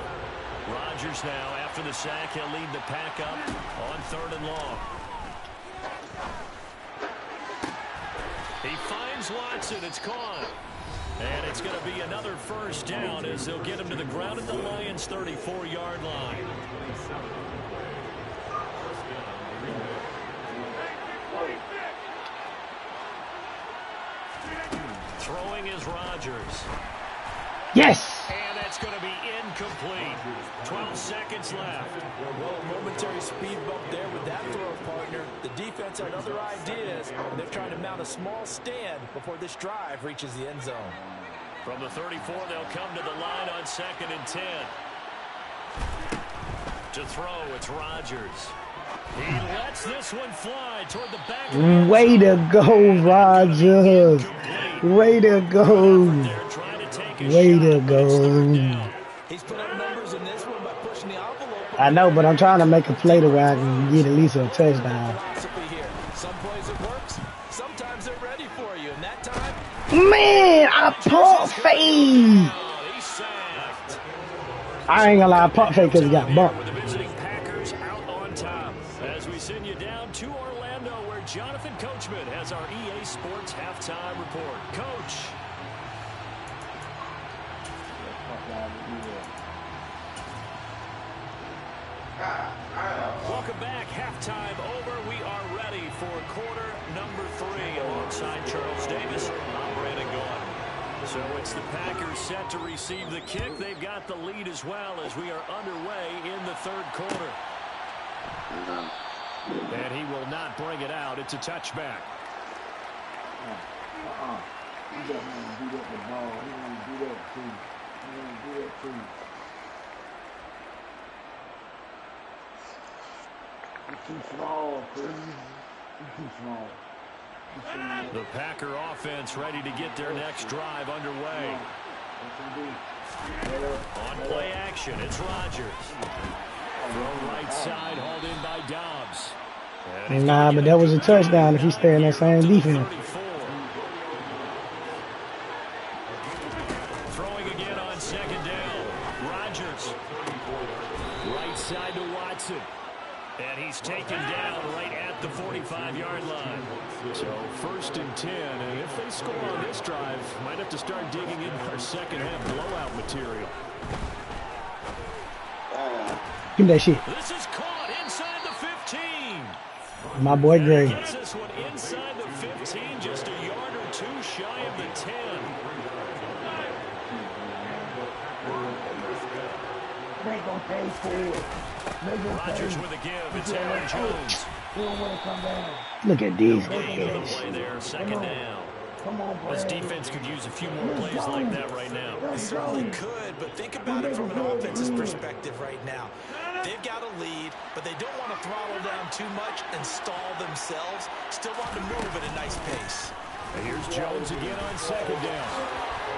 Rodgers now, after the sack, he'll lead the pack up on 3rd and long. He finds Watson. It's caught. And it's going to be another first down as they'll get him to the ground at the Lions' 34-yard line. Throwing is Rodgers. Yes! And it's going to be incomplete. 12 seconds left. Well, momentary speed bump there with that throw, partner. The defense had other ideas, and they're trying to mount a small stand before this drive reaches the end zone. From the 34, they'll come to the line on 2nd and 10. To throw, it's Rodgers. He lets this one fly toward the back. Way to go, Rodgers. Way to go. Way to go. He's put up numbers in this one by pushing the envelope. I know, but I'm trying to make a play to where I can get at least a touchdown. Some plays it works, sometimes they're ready for you, and that time. Man, I pump fake. I ain't gonna lie, I pump fake because he got bumped. Send you down to Orlando where Jonathan Coachman has our EA Sports halftime report. Coach. Welcome back. Halftime over. We are ready for quarter number 3 alongside Charles Davis. I'm Brandon Gaudin. So it's the Packers set to receive the kick. They've got the lead as well as we are underway in the 3rd quarter. And he will not bring it out. It's a touchback. He doesn't want to beat up the ball. He want to do that too. He want to do that too. He's too small, please. He's too small. The Packer offense ready to get their next drive underway. On play action, it's Rodgers. Throw right side, hauled in by Dobbs. Nah, but that was a touchdown if he stayed in that same defense. Throwing again on 2nd down. Rodgers. Right side to Watson. And he's taken down right at the 45-yard line. So 1st and 10. And if they score on this drive, might have to start digging in our second half blowout material. Give me that shit. This is caught inside the 15. My boy Gray. Gets this one inside the 15, just a yard or 2 shy of the 10. They gonna pay for it. Rodgers with a give. It's Aaron Jones. He don't want to come down. Look at these Game of the guys. play there, 2nd down. Come on, This defense could use a few more plays like that right now. They certainly could, but think about it from an offense's perspective right now. They've got a lead, but they don't want to throttle down too much and stall themselves. Still want to move at a nice pace. And here's Jones again on second down.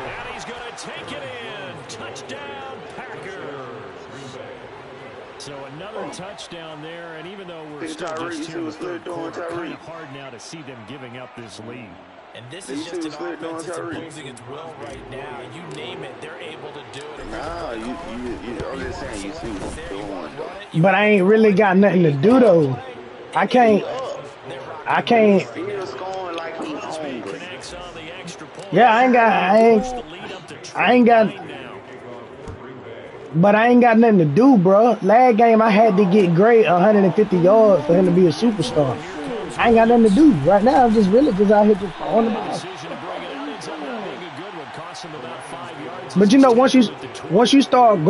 And he's going to take it in. Touchdown, Packers. So another touchdown there, and even though we're still just here in the third quarter, kind of hard now to see them giving up this lead. And this is just an offense that's imposing its will right now. You name it, they're able to do it. Nah, I'm just saying you see what they're doing. But I ain't really got nothing to do though. I can't. He's going like he's hungry. Yeah, I ain't got. But I ain't got nothing to do, bro. Last game I had to get great 150 yards for him to be a superstar. I ain't got nothing to do. Right now I'm just really just out here just on the ball. But you know, once you start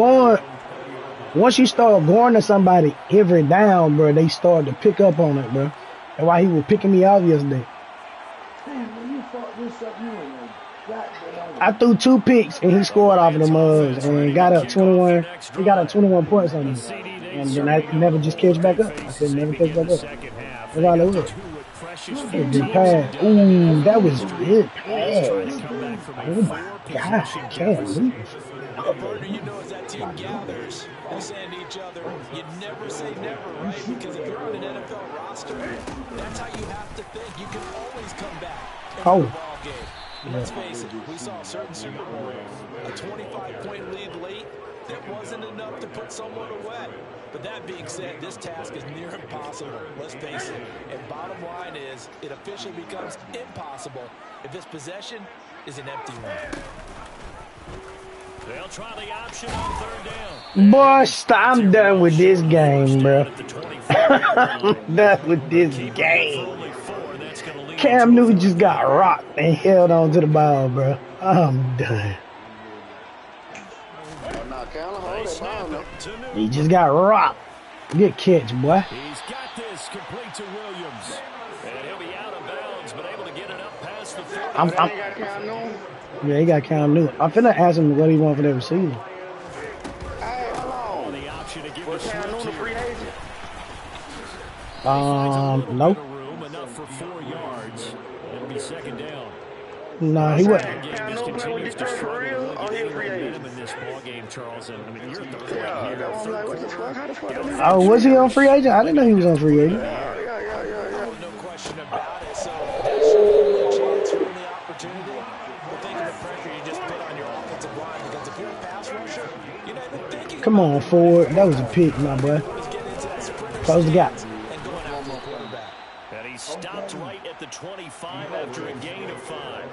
going to somebody every down, bro, they start to pick up on it, bro. That's why he was picking me out yesterday. I threw 2 picks and he scored off of them and got up 21. He got up 21 points on me, and then I never just catch back up. I said never catch back up. That's all it was. Good pass. Ooh, that was a good pass. Oh my gosh, I can't believe it. You know, as that team gathers, they're saying to each other, you never say never, right? Because if you're on an NFL roster, that's how you have to think. You can always come back and win a ball game. Let's face it, we saw a certain Super Bowl, a 25-point lead late that wasn't enough to put someone away. But that being said, this task is near impossible. Let's face it. And bottom line is, it officially becomes impossible if this possession is an empty one. They'll try the option on third down. Boy, I'm done with this game, bro. I'm done with this game. Cam Newton just got rocked and held on to the ball, bro. I'm done. He just got rocked. Good catch, boy. He's got this complete to Williams. And he'll be out of bounds, but able to get it up past the 40. Yeah, he got Cam Newton. I'm finna ask him what he want for that receiver. Hey, hold on. The option to give Was Cam Newton a free agent? Nope. Enough for 4 yards. It'll be second down. Nah, he wasn't. Cam Newton been with Detroit for real? Or he free agent? In this ball game, Charles, and I mean, you're at the point Yeah, here. I'm like, what the fuck? How the fuck? Oh, was he on free agent? I didn't know he was on free agent. Yeah. No question about it. So that's your only chance, your only opportunity. But think of the pressure you just put on your offensive line, because if you're a pass rusher, you're not even thinking. Come on, Ford. That was a pick, my boy. Close the gap. And he stopped right at the 25 after a gain of 5.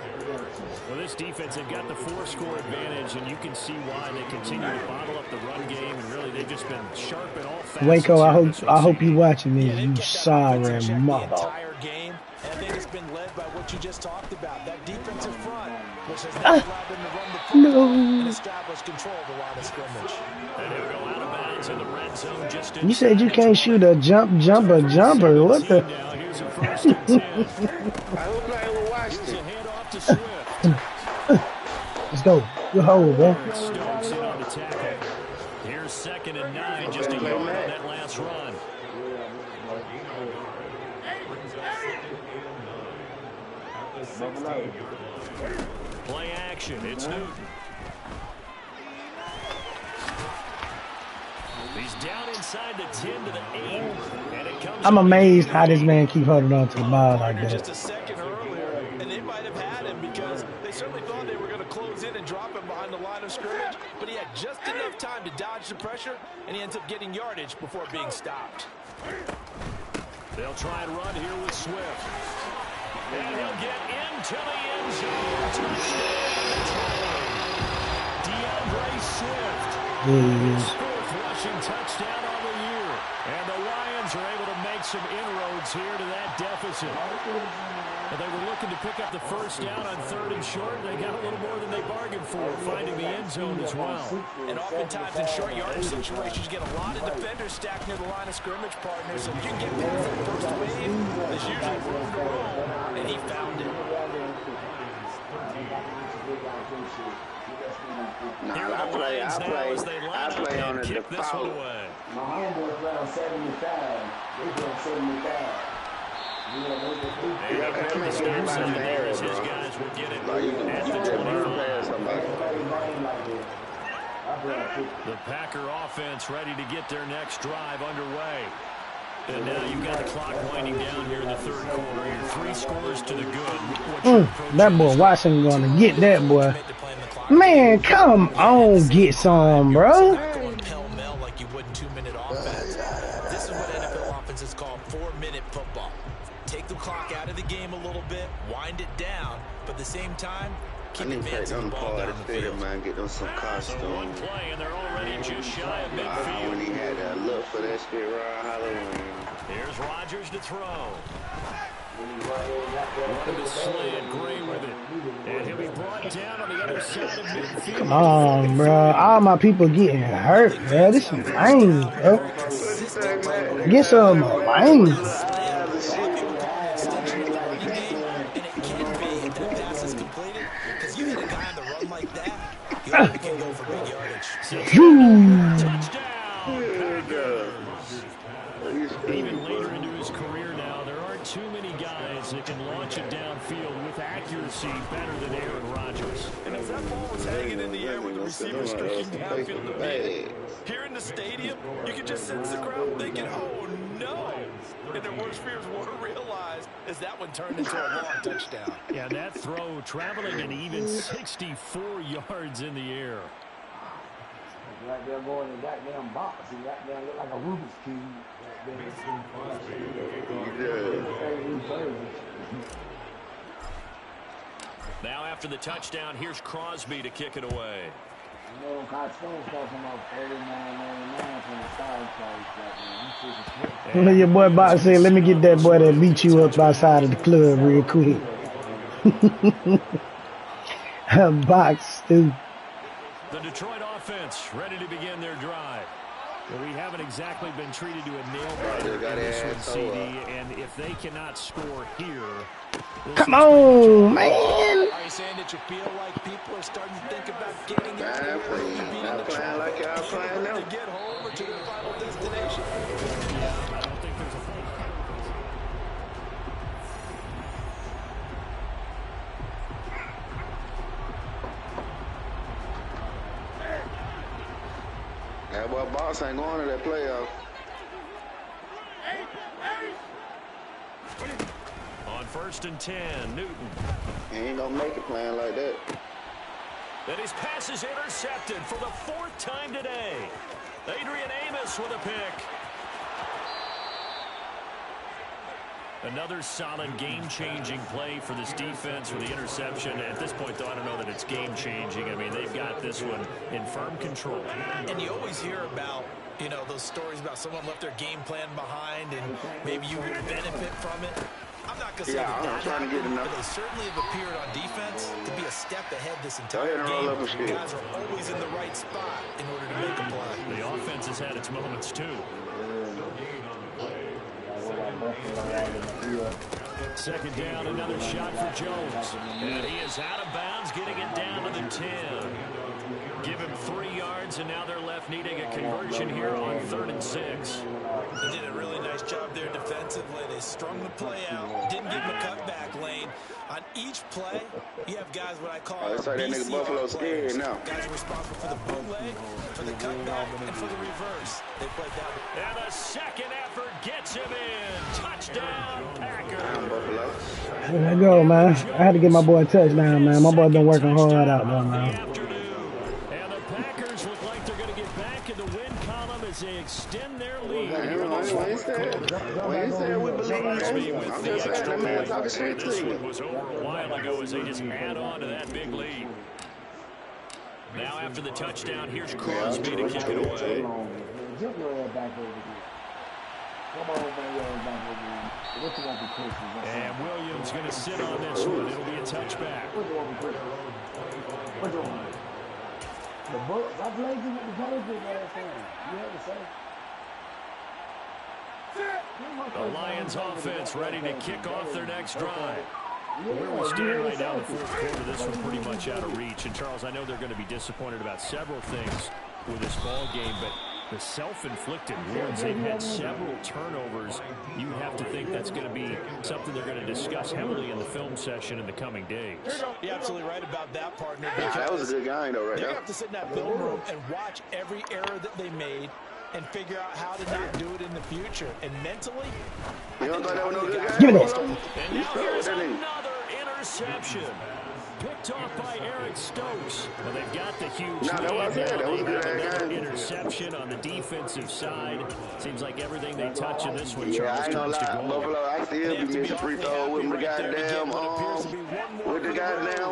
Well, this defense, they've got the 4-score advantage, and you can see why they continue to bottle up the run game, and really they've just been sharp in all facets. Waco, I hope you watching this, you sorry mother. Game, and I think it's been led by what you just talked about, that defensive front, which has allowed them to run the football and establish control of the line of scrimmage. And he'll go out of bounds in the red zone just You said you can't shoot a jumper. What the? Here's a first and 10. I hope I ever watched it. Handoff to Swift. Let's go. Good hold, bro. Stokes in on the tackle. Here's 2nd and 9, just a yard on that last run. Play action. It's Newton. He's down inside the 10 to the 8. And it comes. I'm amazed how this man keep holding on to the ball like that. Just a second earlier, and they might have had him because they certainly thought they were going to close in and drop him behind the line of scrimmage, but he had just enough time to dodge the pressure, and he ends up getting yardage before being stopped. They'll try and run here with Swift. And he'll get into the end zone. Touchdown. DeAndre Swift. His 4th rushing touchdown on the year. And the Lions are able to make some inroads here to that deficit. And they were looking to pick up the first down on 3rd and short. They got a little more than they bargained for, finding the end zone as well. And oftentimes in short yardage situations, you get a lot of defenders stacked near the line of scrimmage, partners. So if you can get past the first wave, there's usually room to roam, and he found it. Nah, I play on the default. My homeboy play on 75. They play on 75. And after the stop sign there as his guys will get it at the 25. The Packer offense ready to get their next drive underway. And now you've got the clock winding down here in the third quarter. You're 3 scores to the good. That boy Watson going to get that boy. Man, come on, get some, bro. Going pell-mell like you would in 2-minute offense. This is what NFL offenses call 4-minute football. Take the clock out of the game a little bit, wind it down, but at the same time, keep advancing the ball down the field. Man, get them some costumes. So one play, and they're already just shy of midfield. When he had that look for that shit around Halloween. Here's Rodgers to throw. Wanted to slant, Gray with it. And he'll be brought down on the other side of midfield. Come on, bro. All my people getting hurt, bro. This is lame, bro. Get some lame. Even later into his career now, there aren't too many guys that can launch it downfield with accuracy better than Aaron Rodgers. And as that ball was hanging in the air with the receiver streaking downfield to mid, here in the stadium, you can just sense the crowd thinking, oh no! And their worst fears weren't realized as that one turned into a long touchdown. Yeah, that throw traveling an even 64 yards in the air. Right there going in the goddamn box. He right there look like a Rubik's Cube. Now after the touchdown, here's Crosby to kick it away. You know, Costello's talking about $39.99 from the side price. Your boy Box said, let me get that boy that beat you up outside of the club real quick. Box, stupid. The Detroit offense ready to begin their drive. Well, we haven't exactly been treated to a nail-biter in this one, CD, and if they cannot score here... Come on, man! Are you saying that you feel like people are starting to think about getting out Not playing like y'all playing now. to get home or to their final destination? I don't think there's a... That boy Boss ain't going to that playoff. On 1st and 10, Newton. He ain't gonna make it playing like that. And his pass is intercepted for the 4th time today. Adrian Amos with a pick. Another solid game-changing play for this defense with the interception. At this point, though, I don't know that it's game-changing. I mean, they've got this one in firm control. And you always hear about, you know, those stories about someone left their game plan behind and maybe you would benefit from it. I'm not going to say that trying to get enough. but they certainly have appeared on defense to be a step ahead this entire game. Guys are always in the right spot in order to make a play. The offense has had its moments, too. 2nd down, another shot for Jones. And he is out of bounds, getting it down to the 10. Give him 3 yards, and now they're left needing a conversion here on 3rd and 6. They did a really nice job there defensively. They strung the play out, didn't give him a cutback lane. On each play, you have guys what I call It's like that nigga Buffalo scared now. Guys are responsible for the bootleg, for the cutback, and for the reverse. They played that. And the second effort gets him in. Touchdown, Packers. Buffalo. There I go, man. I had to get my boy a touchdown, man. My boy been working hard out there, man. And the Packers look like they're going to get back in the win column as they extend their lead. We ain't said we believe in. I'm just saying that man talking shit to This you. one was over a while ago as they just add on to that big lead. Now after the touchdown, here's Crosby to kick it away. And Williams going to sit on this one. It'll be a touchback. The Bucks, I played you with the Patriots last time. You had to say. The Lions offense ready to kick off their next drive. Where we stand right now in the 4th quarter, this one's pretty much out of reach. And, Charles, I know they're going to be disappointed about several things with this ball game, but The self-inflicted wounds. They've had several turnovers. You have to think that's going to be something they're going to discuss heavily in the film session in the coming days. You're absolutely right about that, partner. That was a good guy, though, right They're there. going to have to sit in that film room and watch every error that they made and figure out how to not do it in the future. And mentally, You don't think that was no good guy? Give me that. And now here's another interception. Picked off by Eric Stokes. Well, they've got the huge lead now. They have another interception on the defensive side. Seems like everything they touch in this one, Charles, I ain't gonna turns to lie, gold. Buffalo, I still be missing free throw with my goddamn,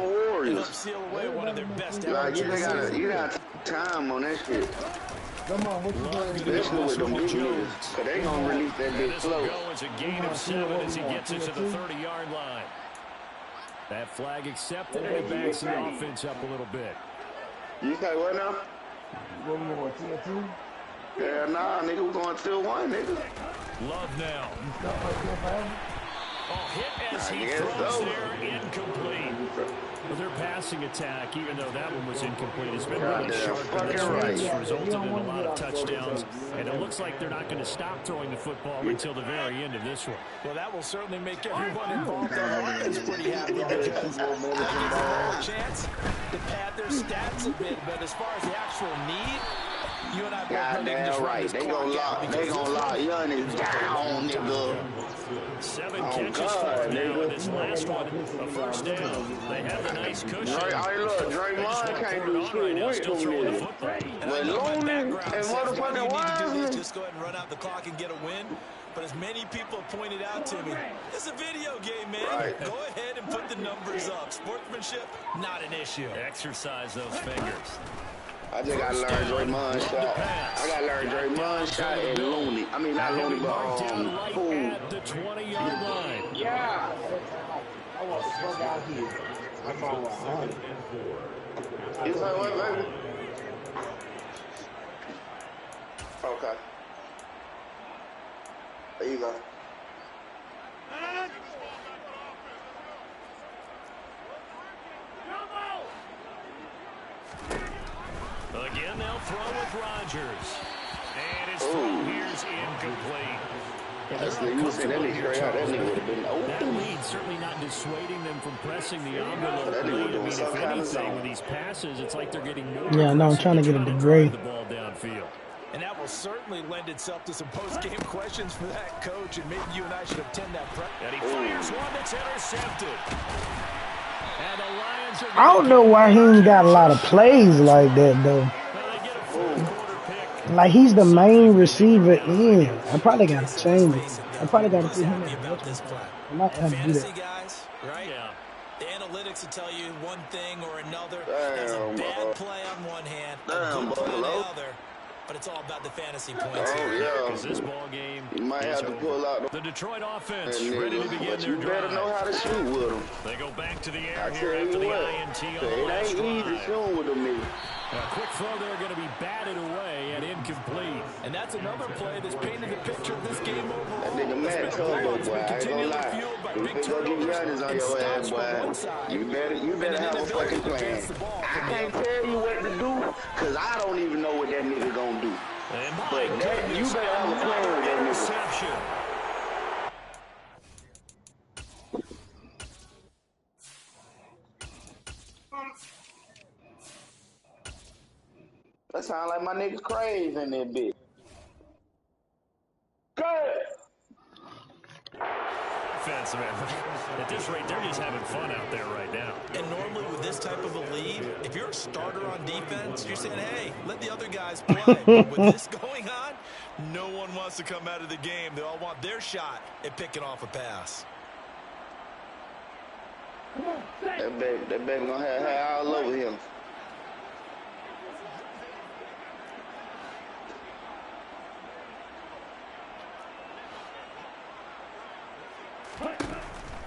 Warriors. seal away one of their best Like, you got time on that shit. Come on, what you doing? Especially with them big niggas, cause they gonna release that big This flow. will go as a gain of 7 as he gets it to the 30-yard line. That flag accepted, and it backs the offense up a little bit. You say what now? One more, TNT. Yeah, nah, nigga, we going 2-1, nigga. Love now. You stop right there, forever. Oh, hit as he guess throws so. there, incomplete. Well, their passing attack, even though that one was incomplete, has been really sharp. And this one has resulted in a lot of touchdowns. And it looks like they're not going to stop throwing the football until the very end of this one. Well, that will certainly make everyone involved on offense pretty happy because that gives them a chance to pad their stats a bit. But as far as the actual need, you and I both know they can just run this clock out. They gonna lock Giannis down, nigga. 7 catches for him now in this last one, a first down. They have a nice cushion. Draymond can't do shit Right now, with still them throwing the niggas. football. But Looney and motherfucking Wiseman. Just go ahead and run out the clock and get a win. But as many people have pointed out to me, it's a video game, man. Right. Go ahead and put the numbers up. Sportsmanship, not an issue. Exercise those fingers. I just gotta learn Draymond shot. I gotta learn Draymond shot and Looney. I mean, not Looney, Marked down but right Poole. at the 20-yard line. Yeah. I want the fuck out here. I'm on 100. You say what, baby? Okay. There you go. Again, they'll throw with Rodgers. And his throw here's incomplete. You said that nigga straight out. That nigga would have been That open. lead certainly not dissuading them from pressing the envelope. That nigga late. I doing mean, some if kind of anything, zone. with these passes, it's like they're getting more. Yeah, no, I'm trying to get him to grade. The ball downfield. And that will certainly lend itself to some post-game questions for that coach, and maybe you and I should attend that prep. And he fires one that's intercepted. And the Lions are I don't know why he ain't got a lot of plays like that, though. well, they get a fourth-quarter pick. Like, he's the main receiver in. I probably got to change it. I probably got to put him in about this play. I might have to do Fantasy that. guys, right? Yeah. The analytics will tell you one thing or another. There's a bad play on one hand, a good play on the other, but it's all about the fantasy points. Oh, yeah. Because this ball game You might is have to over. pull out The Detroit offense the ready to begin but their you better know drive. how to shoot with them. They go back to the air I here tell after you the what, INT on the it last ain't easy drive. shooting with them niggas. A quick throw there going to be batted away and incomplete. And that's another play that's painted the picture of this game overall. That nigga Matt Turbo, boy, I ain't gonna lie. If you go get Giannis on your ass, boy, you better have a fucking plan. I can't tell you what to do, because I don't even know what that nigga gonna do. And But that, you better have a plan with that nigga. interception. That sound like my nigga crazy in that bitch. Good. Defense, man. At this rate, they're just having fun out there right now. And normally with this type of a lead, if you're a starter on defense, you're saying, hey, let the other guys play. But with this going on, no one wants to come out of the game. They all want their shot at picking off a pass. That baby gonna have hair all over him.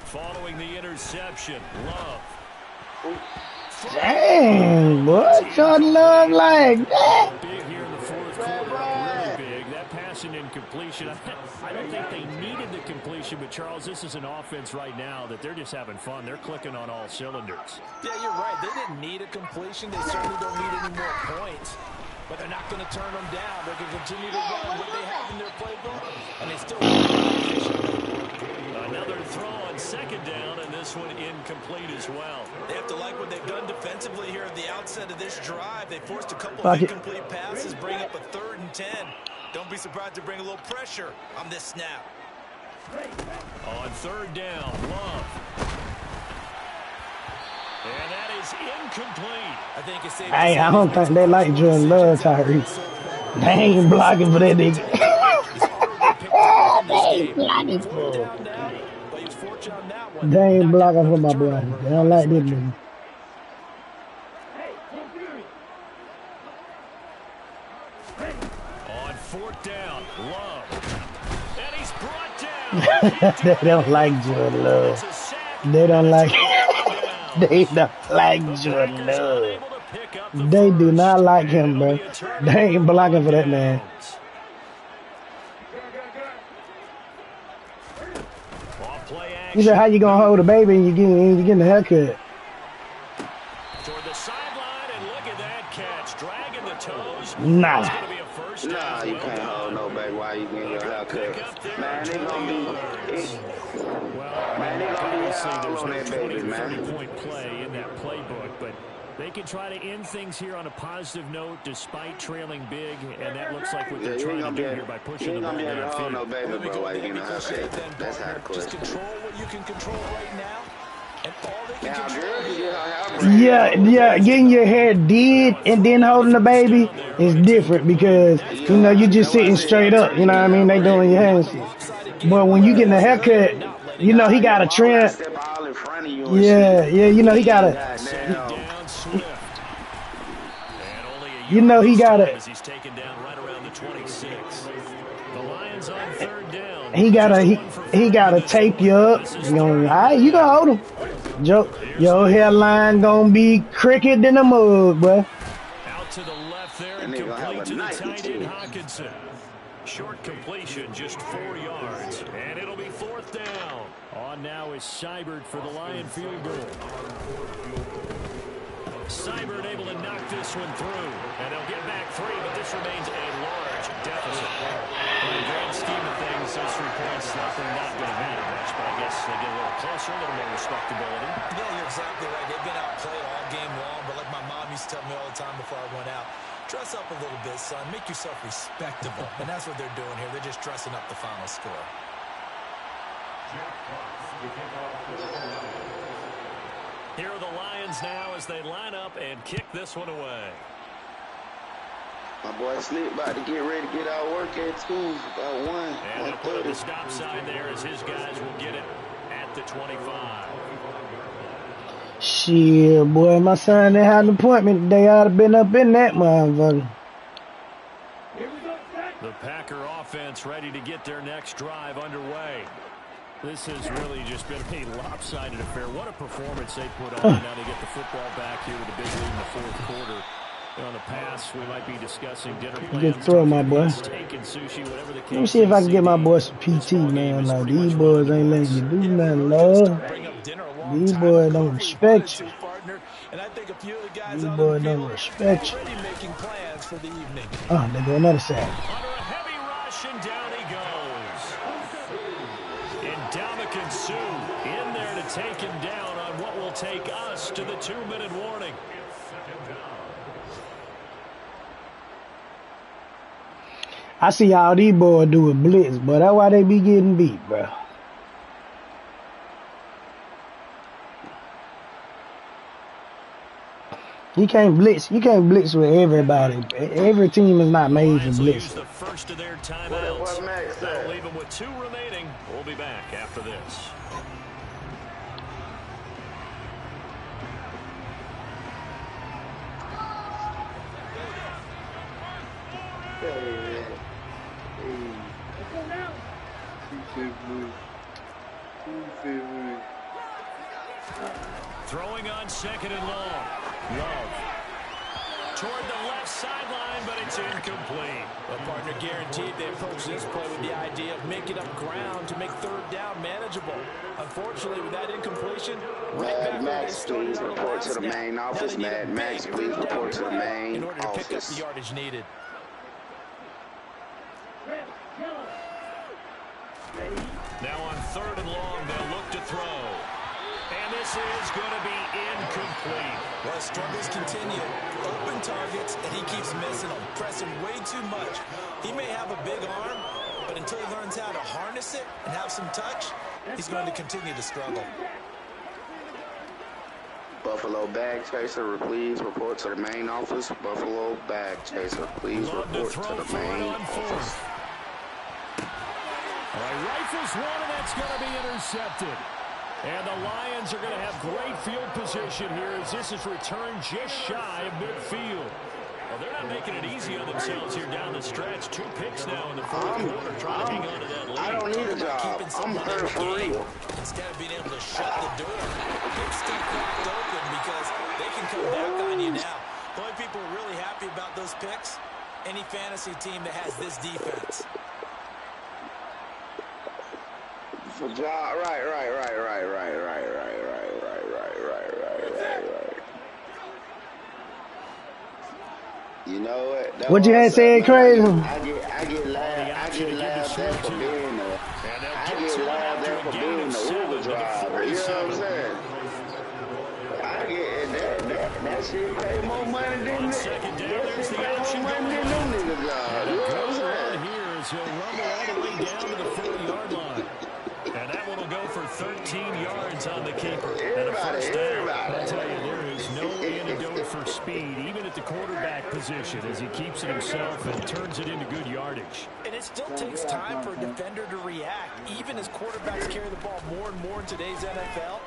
Following the interception, Love. Dang, what? Jordan Love like that? Big here in the fourth quarter, really big. That passing incompletion, I don't think they needed the completion, but Charles, this is an offense right now that they're just having fun. They're clicking on all cylinders. Yeah, you're right. They didn't need a completion. They certainly don't need any more points. But they're not going to turn them down. They're going to continue to run what they have in their playbook, and they still another throw on second down, and this one incomplete as well. They have to like what they've done defensively here at the outset of this drive. They forced a couple of incomplete passes, bring up a 3rd and 10. Don't be surprised to bring a little pressure on this snap. On 3rd down, Love. And that is incomplete. I think it's safe. Hey, I don't think they like Jordan Love, Tyree. They ain't blocking for that nigga. They ain't blocking for my boy. They don't like this nigga. On 4th down, Love. And he's brought down. They don't like Jordan Love. They don't like They don't like Jordan Love. They do not like him, bro. They ain't blocking for that man. You said, how you gonna hold a baby and you getting a haircut? Toward the sideline, and look at that catch, dragging the toes. Nah. Nah, you can't hold no baby while you getting your haircut. Man, they gonna be. Man, they gonna be all on that baby, man. 30-point play in that playbook, but they can try to end things here on a positive note despite trailing big, and that looks like what they're trying to do here by pushing the ball downfield. No baby, bro, while you getting a haircut. That's how the Just control what you can control right now, and all they can control. Yeah, getting your hair did and then holding the baby is different because, you know, you just sitting straight up, you know what I mean? They doing your hands. But when you getting a haircut, you know, he got a trim. Yeah, you know, he got a. You know, he got a. He got to tape you up. You know, all right, you gonna hold him. Your hairline gonna be cricket in the mud, bro. Out to the left there and complete to the tight end Hawkinson. Short completion, just 4 yards, and it'll be 4th down. On now is Seibert for the Lion field goal. Seibert able to knock this one through, and they'll get back 3, but this remains a large deficit. In the grand scheme of things, those 3 points, nothing not going to matter much, but I guess they get a little closer, a little more respectability. Yeah, you're exactly right. They've been outplayed all game long, but like my mom used to tell me all the time before I went out, dress up a little bit, son. Make yourself respectable. And that's what they're doing here. They're just dressing up the final score. Here are the Lions now as they line up and kick this one away. My boy Slick about to get ready to get out work at 2, about 1. And they'll put up the stop sign there as his guys will get it at the 25. Shit, boy, my son, they had an appointment today. I'd have been up in that motherfucker. The Packer offense ready to get their next drive underway. This has really just been a lopsided affair. What a performance they put on. Now they get the football back here with a big lead in the 4th quarter. On the pass, we might be discussing dinner plans. Good throw, my boy. Steak and sushi, whatever the case. Let me see if I can get my boy some PT, man. Like, these boys ain't letting you do nothing, love. These boys don't respect you. These boys don't respect you. Oh, they go another side. Under a heavy rush, and down he goes. And Ndamukong Suh in there to take him down on what will take us to the 2-minute warning. I see all these boys do a blitz, but that's why they be getting beat, bro. You can't blitz. You can't blitz with everybody. Every team is not made for blitz. The first of their timeouts. That'll leave them with 2 remaining. We'll be back after this. Throwing on 2nd and long. Love toward the left sideline, but it's incomplete. The partner guaranteed they approach this play with the idea of making up ground to make third down manageable. Unfortunately, with that incompletion, Mad Max, please report to the main office. Mad Max, please report to the main in order to pick up the office. yardage needed. Now on 3rd and long, they'll look to throw. And this is going to be incomplete. Well, struggles continue. Open targets, and he keeps missing them, pressing way too much. He may have a big arm, but until he learns how to harness it and have some touch, he's going to continue to struggle. Buffalo bag chaser, please report to the main office. Buffalo bag chaser, please report to the main office. All right, rifles one, and that's going to be intercepted. And the Lions are going to have great field position here as this is returned just shy of midfield. Well, they're not making it easy on themselves here down the stretch. 2 picks now in the fourth quarter, trying to hang on to that lead. I don't need a job. I'm hurt for real. Instead of being able to shut the door, it's still cracked open because they can come back on you now. The only people really happy about those picks, any fantasy team that has this defense. For job, right. You know what? What you had said, crazy? I get laughed at for being the Uber driver. You know what I'm saying? I get that shit pay more money than that. That shit pay more money than them niggas drive. You know what I'm saying? Here is he'll rumble all the way down to the 40-yard line. And that one will go for 13 yards on the keeper. And a first down. I'll tell you, there is no antidote for speed, even at the quarterback position, as he keeps it himself and turns it into good yardage. And it still takes time for a defender to react. Even as quarterbacks carry the ball more and more in today's NFL,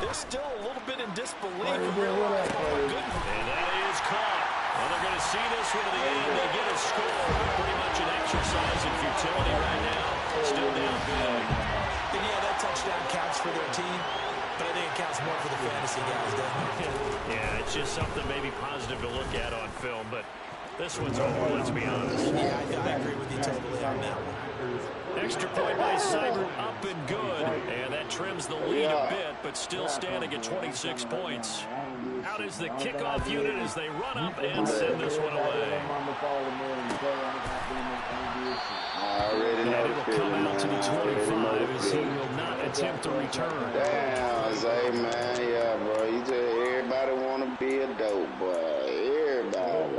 they're still a little bit in disbelief and realize, oh my goodness. And that is caught. Well, they're going to see this one to the end. They get a score. Pretty much an exercise in futility right now. Still down big. And yeah, that touchdown counts for their team, but I think it counts more for the fantasy guys, doesn't it? Yeah, it's just something maybe positive to look at on film, but this one's over, let's be honest. Yeah, I agree with you totally on that one. Extra point by Cyber, up and good, and that trims the lead a bit, but still standing at 26 points. Out is the kickoff unit as they run up and send this one away. Already know It'll come out to the 25 as he will not attempt to return. Damn, Zay, man, yeah, bro. You tell everybody want to be a dope boy. Everybody.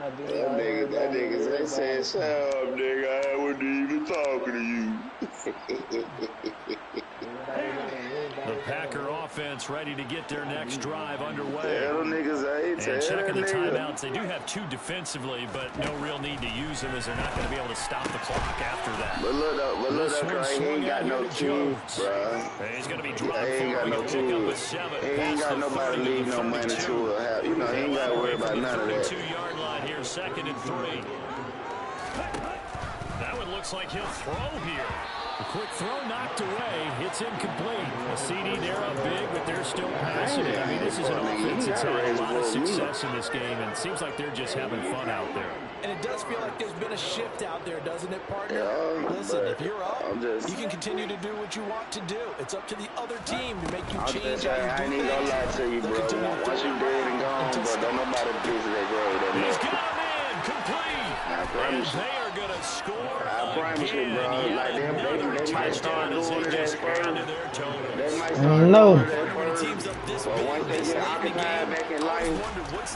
That nigga, they said, shut up, nigga. I wasn't even talking to you. The Packer offense ready to get their next drive underway. Tell them niggas, and checking the timeouts. They do have 2 defensively, but no real need to use them as they're not going to be able to stop the clock after that. But look up, he ain't got no kids, bro. He's going to be dropped he ain't got no kids. He ain't got nobody to leave no money to or have. You know, he ain't got to worry about none of that. 2-yard line here, 2nd and 3. That one looks like he'll throw here. A quick throw knocked away. It's incomplete. A CD, they're up big, but they're still passing it. I mean, this is an offense that's had a lot of success in this game, and it seems like they're just having fun out there. And it does feel like there's been a shift out there, doesn't it, partner? Yeah, listen, if you're up, you can continue to do what you want to do. It's up to the other team to make you change how you do things. I ain't gonna lie to you, bro. Once you dead and gone, bro, don't nobody visit that grave. He's got him in, complete. I promise you. They are going to score. I promise you, bro. Like they might start doing it at first. They might start doing it at first. But once they get occupied back in life,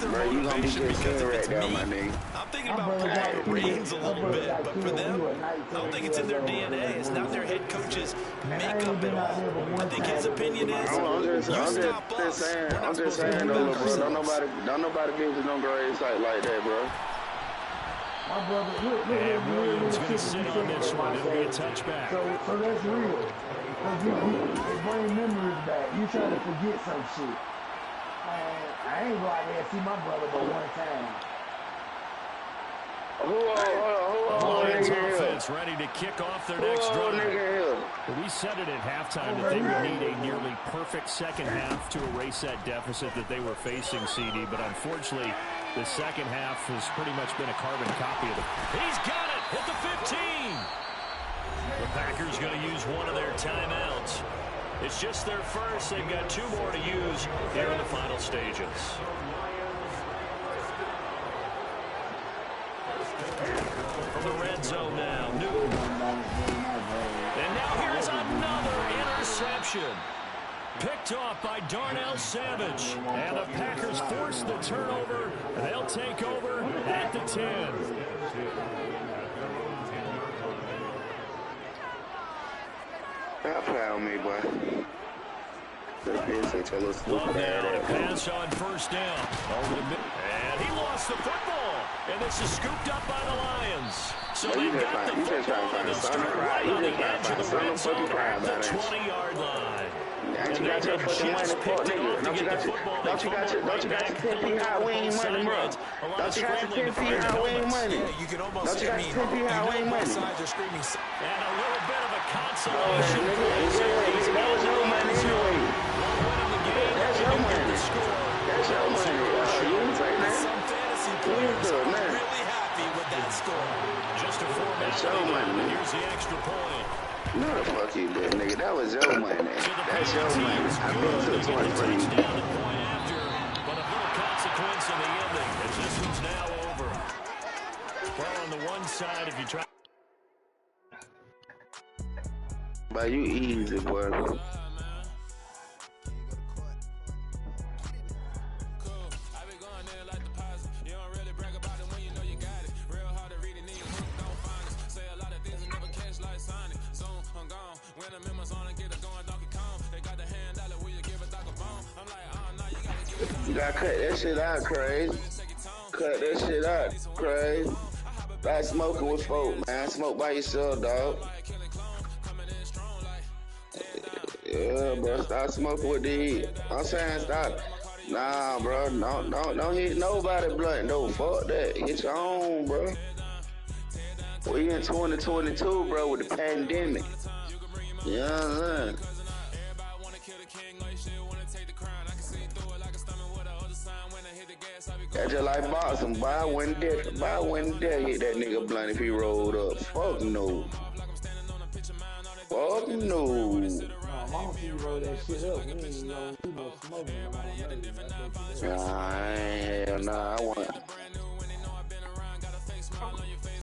bro, you gonna be just sitting right there, my nigga. I'm thinking about pulling the reins a little bit, but for them, I don't think it's in their DNA. It's not their head coach's makeup at all. I think his opinion is, you stop us. I'm just saying, though, bro. Don't nobody visit no grave site like that, bro. My brother, and Williams going to sit on this one. It'll be a touchback. So that's real. It brings memories back. You try to forget some shit. I ain't go out there and see my brother but one time. Lions offense ready to kick off their next drive. We said it at halftime that they would need a nearly perfect second half to erase that deficit that they were facing, CD, but unfortunately, The second half has pretty much been a carbon copy of it. He's got it at the 15. The Packers going to use one of their timeouts. It's just their first. They've got 2 more to use here in the final stages. From the red zone now, Newton. And now here's another interception. Picked off by Darnell Savage. And the Packers force the turnover. They'll take over at the 10. Stop playing me, boy. Love that pass on first down. And he lost the football. And this is scooped up by the Lions. So they've got the football and they'll start right on the edge of the red zone at the 20-yard line. Don't you got your fucking money, fuck nigga? Don't you got your 10p high wing money, bro? Don't you got your 10p high wing money? Don't you got your 10p high wing money? And a little bit of a consolation. That was your money anyway. That's your money. That's your money. You ain't saying that. Some fantasy players are really happy with that score. Just a formality. That's your money. Here's the extra point. No, the fuck you did, nigga. That was your money. That's your money. I've been to 23. But a little consequence in the ending as this one's now over. Well, on the one side, if you try. But you easy, boy. You gotta cut that shit out, crazy. Cut that shit out, crazy. Stop smoking with folk, man. Smoke by yourself, dog. Yeah, bro. Stop smoking with these. I'm saying stop. Nah, bro. Don't hit nobody blunt, though. Fuck that. Hit your own, bro. We in 2022, bro, with the pandemic. You know what I'm saying? That's just like boxing. Boy, I wouldn't dare hit that nigga blunt if he rolled up. Fuck no. Fuck no. Mama see you roll that shit up. We ain't no smoking. Nah, hell nah. I want.